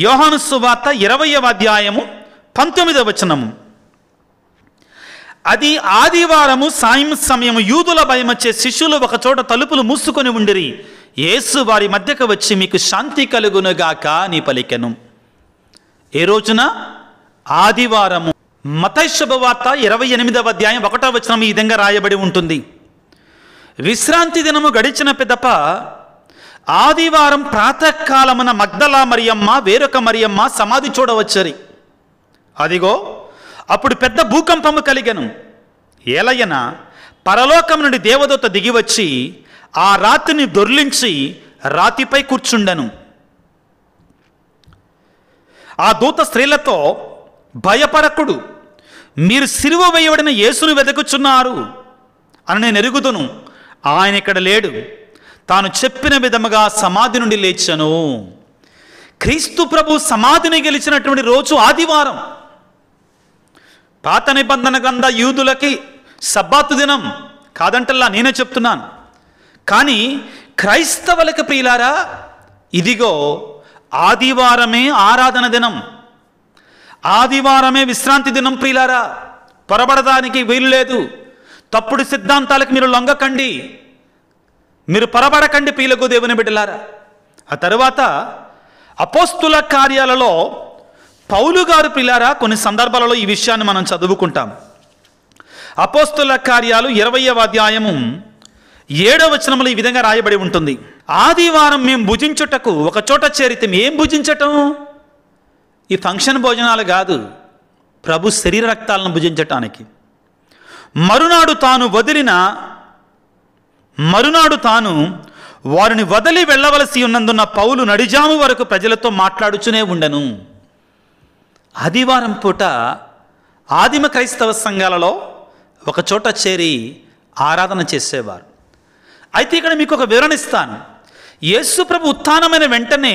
యోహాను సువార్త 20వ అధ్యాయము 19వ వచనము. అది ఆదివారము సాయం సమయము యూదుల భయమచ్చే శిష్యులు ఒకచోట తలుపులు మూసుకొని ఉండిరి. యేసు వారి మధ్యకు వచ్చి మీకు శాంతి కలుగునుగాక అని పలికెను. ఏ రోజున? ఆదివారము. మత్తయి శుభవార్త 28వ అధ్యాయం 1వ వచనం ఈ విధంగా రాయబడి ఉంటుంది. విశ్రాంతి దినము గడిచిన పిదప ఆదివారం ప్రాతకాలమున మగ్దలా మరియమ్మ వేరొక మరియమ్మ సమాధి చూడవచ్చరి. అదిగో అప్పుడు పెద్ద భూకంపము కలిగెను. ఏలయన పరలోకం నుండి దేవదూత దిగివచ్చి ఆ రాతిని దొర్లించి రాతిపై కూర్చుండెను. ఆ దూత స్త్రీలతో, భయపడకుడు, మీరు సిలువ వేయబడిన యేసును వెతుకుచున్నారు అని నేను ఎరుగుదును. ఆయన ఇక్కడ లేడు, తాను చెప్పిన విధముగా సమాధి నుండి లేచెను. క్రీస్తు ప్రభు సమాధిని గెలిచినటువంటి రోజు ఆదివారం. పాత నిబంధన గ్రంథ యూదులకి సబ్బాతు దినం కాదంటల్లా, నేనే చెప్తున్నాను. కానీ క్రైస్తవులకి ప్రియులారా, ఇదిగో ఆదివారమే ఆరాధన దినం, ఆదివారమే విశ్రాంతి దినం. ప్రియులారా, పొరబడడానికి వీలు లేదు. తప్పుడు సిద్ధాంతాలకు మీరు లొంగకండి, మీరు పొరబడకండి ప్రియులకు దేవుని బిడ్డలారా. ఆ తరువాత అపోస్తుల కార్యాలలో పౌలు గారు ప్రియులారా కొన్ని సందర్భాలలో ఈ విషయాన్ని మనం చదువుకుంటాం. అపోస్తుల కార్యాలు 20వ అధ్యాయము 7వ వచనములో ఈ విధంగా రాయబడి ఉంటుంది. ఆదివారం మేము భుజించుటకు ఒక చోట చేరితే, ఏం భుజించటం? ఈ ఫంక్షన్ భోజనాలు కాదు, ప్రభు శరీర రక్తాలను భుజించటానికి. మరునాడు తాను వారిని వదిలి వెళ్ళవలసి ఉన్నందున పౌలు నడిజాము వరకు ప్రజలతో మాట్లాడుచునే ఉండెను. ఆదివారం పూట ఆదిమ క్రైస్తవ సంఘాలలో ఒక చోట చేరి ఆరాధన చేసేవారు. అయితే ఇక్కడ మీకు ఒక వివరణ ఇస్తాను. యేసు ప్రభు ఉత్థానమైన వెంటనే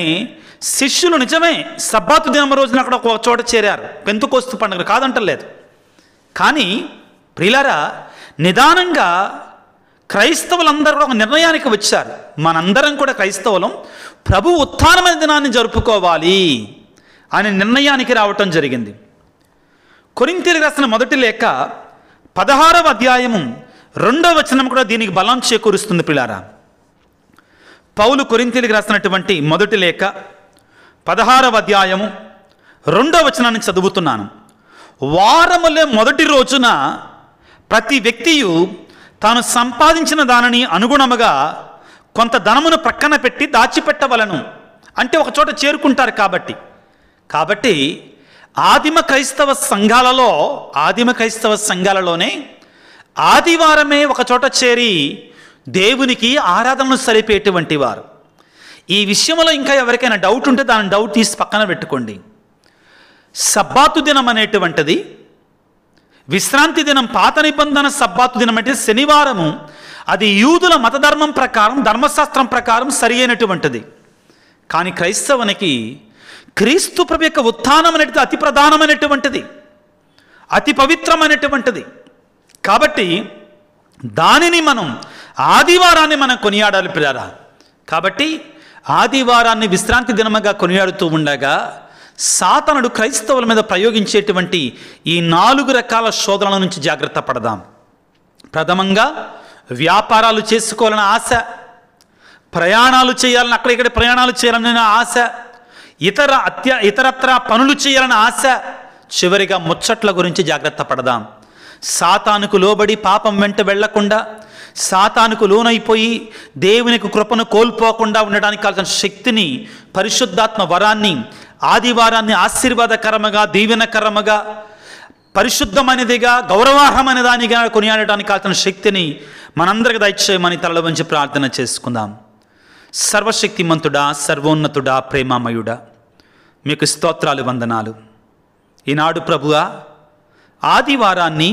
శిష్యులు నిజమే సబ్బాతు దినం రోజున అక్కడ ఒక చోట చేరారు. పెంతెకోస్తు పండుగ కాదంటలేదు. కానీ ప్రియులారా, నిదానంగా క్రైస్తవులందరూ కూడా ఒక నిర్ణయానికి వచ్చారు. మనందరం కూడా క్రైస్తవులం ప్రభు ఉత్థానమైన దినాన్ని జరుపుకోవాలి అనే నిర్ణయానికి రావటం జరిగింది. కొరింథీయులకు రాసిన మొదటి లేఖ 16వ అధ్యాయము 2వ వచనం కూడా దీనికి బలం చేకూరుస్తుంది. ప్రియులారా, పౌలు కొరింథీయులకు రాసినటువంటి మొదటి లేఖ 16వ అధ్యాయము 2వ వచనాన్ని చదువుతున్నాను. వారములో మొదటి రోజున ప్రతి వ్యక్తియు తాను సంపాదించిన దానిని అనుగుణముగా కొంత ధనమును ప్రక్కన పెట్టి దాచిపెట్టవలను. అంటే ఒక చోట చేరుకుంటారు కాబట్టి ఆదిమ క్రైస్తవ సంఘాలలోనే ఆదివారమే ఒక చోట చేరి దేవునికి ఆరాధనలు సరిపేటువంటి వారు. ఈ విషయంలో ఇంకా ఎవరికైనా డౌట్ ఉంటే దాని డౌట్ తీసి పక్కన పెట్టుకోండి. సబ్బాతు దినం అనేటువంటిది, విశ్రాంతి దినం, పాత నిబంధన సబ్బాతు దినం అంటే శనివారము, అది యూదుల మతధర్మం ప్రకారం, ధర్మశాస్త్రం ప్రకారం సరి అయినటువంటిది. కానీ క్రైస్తవునికి క్రీస్తు ప్రభు యొక్క ఉత్థానం అనేది అతి ప్రధానమైనటువంటిది, అతి పవిత్రమైనటువంటిది. కాబట్టి దానిని ఆదివారాన్ని మనం కొనియాడాలి ప్రియులారా. కాబట్టి ఆదివారాన్ని విశ్రాంతి దినముగా కొనియాడుతూ ఉండగా సాతానుడు క్రైస్తవుల మీద ప్రయోగించేటువంటి ఈ 4 రకాల శోధనల నుంచి జాగ్రత్త పడదాం. ప్రథమంగా వ్యాపారాలు చేసుకోవాలని ఆశ, ప్రయాణాలు చేయాలని, అక్కడిక్కడ ప్రయాణాలు చేయాలని ఆశ, ఇతరత్ర పనులు చేయాలని ఆశ, చివరిగా ముచ్చట్ల గురించి జాగ్రత్త పడదాం. సాతానుకు లోబడి పాపం వెంట వెళ్లకుండా, సాతానుకు లోనైపోయి దేవునికి కృపను కోల్పోకుండా ఉండడానికి కావాల్సిన శక్తిని, పరిశుద్ధాత్మ వరాన్ని, ఆదివారాన్ని ఆశీర్వాదకరముగా, దీవెనకరముగా, పరిశుద్ధమైనదిగా, గౌరవార్హమైన దానిగా కొనియాడటానికి కావాల్సిన శక్తిని మనందరికి దయచేయమని తల వంచి ప్రార్థన చేసుకుందాం. సర్వశక్తిమంతుడా, సర్వోన్నతుడా, ప్రేమామయుడా, మీకు స్తోత్రాలు, వందనాలు. ఈనాడు ప్రభువా, ఆదివారాన్ని,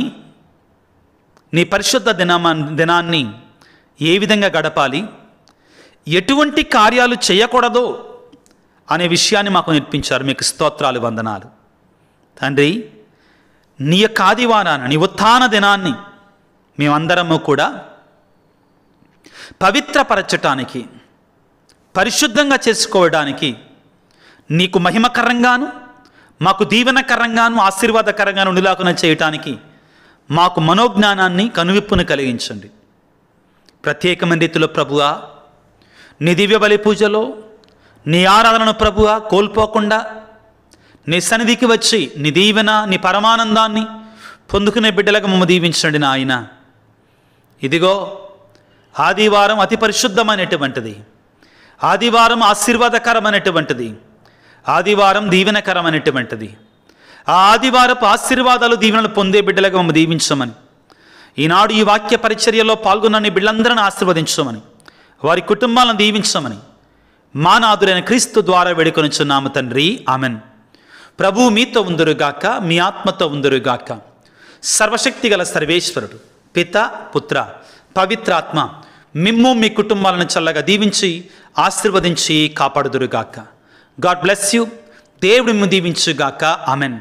నీ పరిశుద్ధ దినాన్ని ఏ విధంగా గడపాలి, ఎటువంటి కార్యాలు చేయకూడదో అనే విషయాన్ని మాకు నేర్పించారు. మీకు స్తోత్రాలు, వందనాలు. తండ్రి, నీ యొక్క ఆదివారాన్ని, నీ ఉత్థాన దినాన్ని మేమందరము కూడా పవిత్రపరచటానికి, పరిశుద్ధంగా చేసుకోవడానికి, నీకు మహిమకరంగాను, మాకు దీవెనకరంగాను, ఆశీర్వాదకరంగాను నిలాకున చేయటానికి మాకు మనోజ్ఞానాన్ని, కనువిప్పును కలిగించండి. ప్రత్యేకమైన రీతిలో ప్రభువా, నీ దివ్య బలి పూజలో నీ ఆరాధనను ప్రభువా కోల్పోకుండా నీ సన్నిధికి వచ్చి నీ దీవెన, నీ పరమానందాన్ని పొందుకునే బిడ్డలకు మమ్మ దీవించండి నాయన. ఇదిగో ఆదివారం అతి పరిశుద్ధమైనటువంటిది, ఆదివారం ఆశీర్వాదకరమైనటువంటిది, ఆదివారం దీవెనకరమైనటువంటిది. ఆ ఆదివారపు ఆశీర్వాదాలు, దీవెనలు పొందే బిడ్డలకు మమ్మ దీవించమని, ఈనాడు ఈ వాక్య పరిచర్యలో పాల్గొన్న నీ బిడ్డలందరిని ఆశీర్వదించమని, వారి కుటుంబాలను దీవించమని మా నాథుడైన క్రీస్తు ద్వారా వేడుకొనుచున్నాము తండ్రి, ఆమెన్. ప్రభువు మీతో ఉందురుగాక, మీ ఆత్మతో ఉందురుగాక. సర్వశక్తి గల సర్వేశ్వరుడు పిత, పుత్ర, పవిత్రాత్మ మిమ్ము మీ కుటుంబాలను చల్లగా దీవించి ఆశీర్వదించి కాపాడుదురుగాక. God bless you. దేవుడు మిమ్ము దీవించుగాక. ఆమెన్.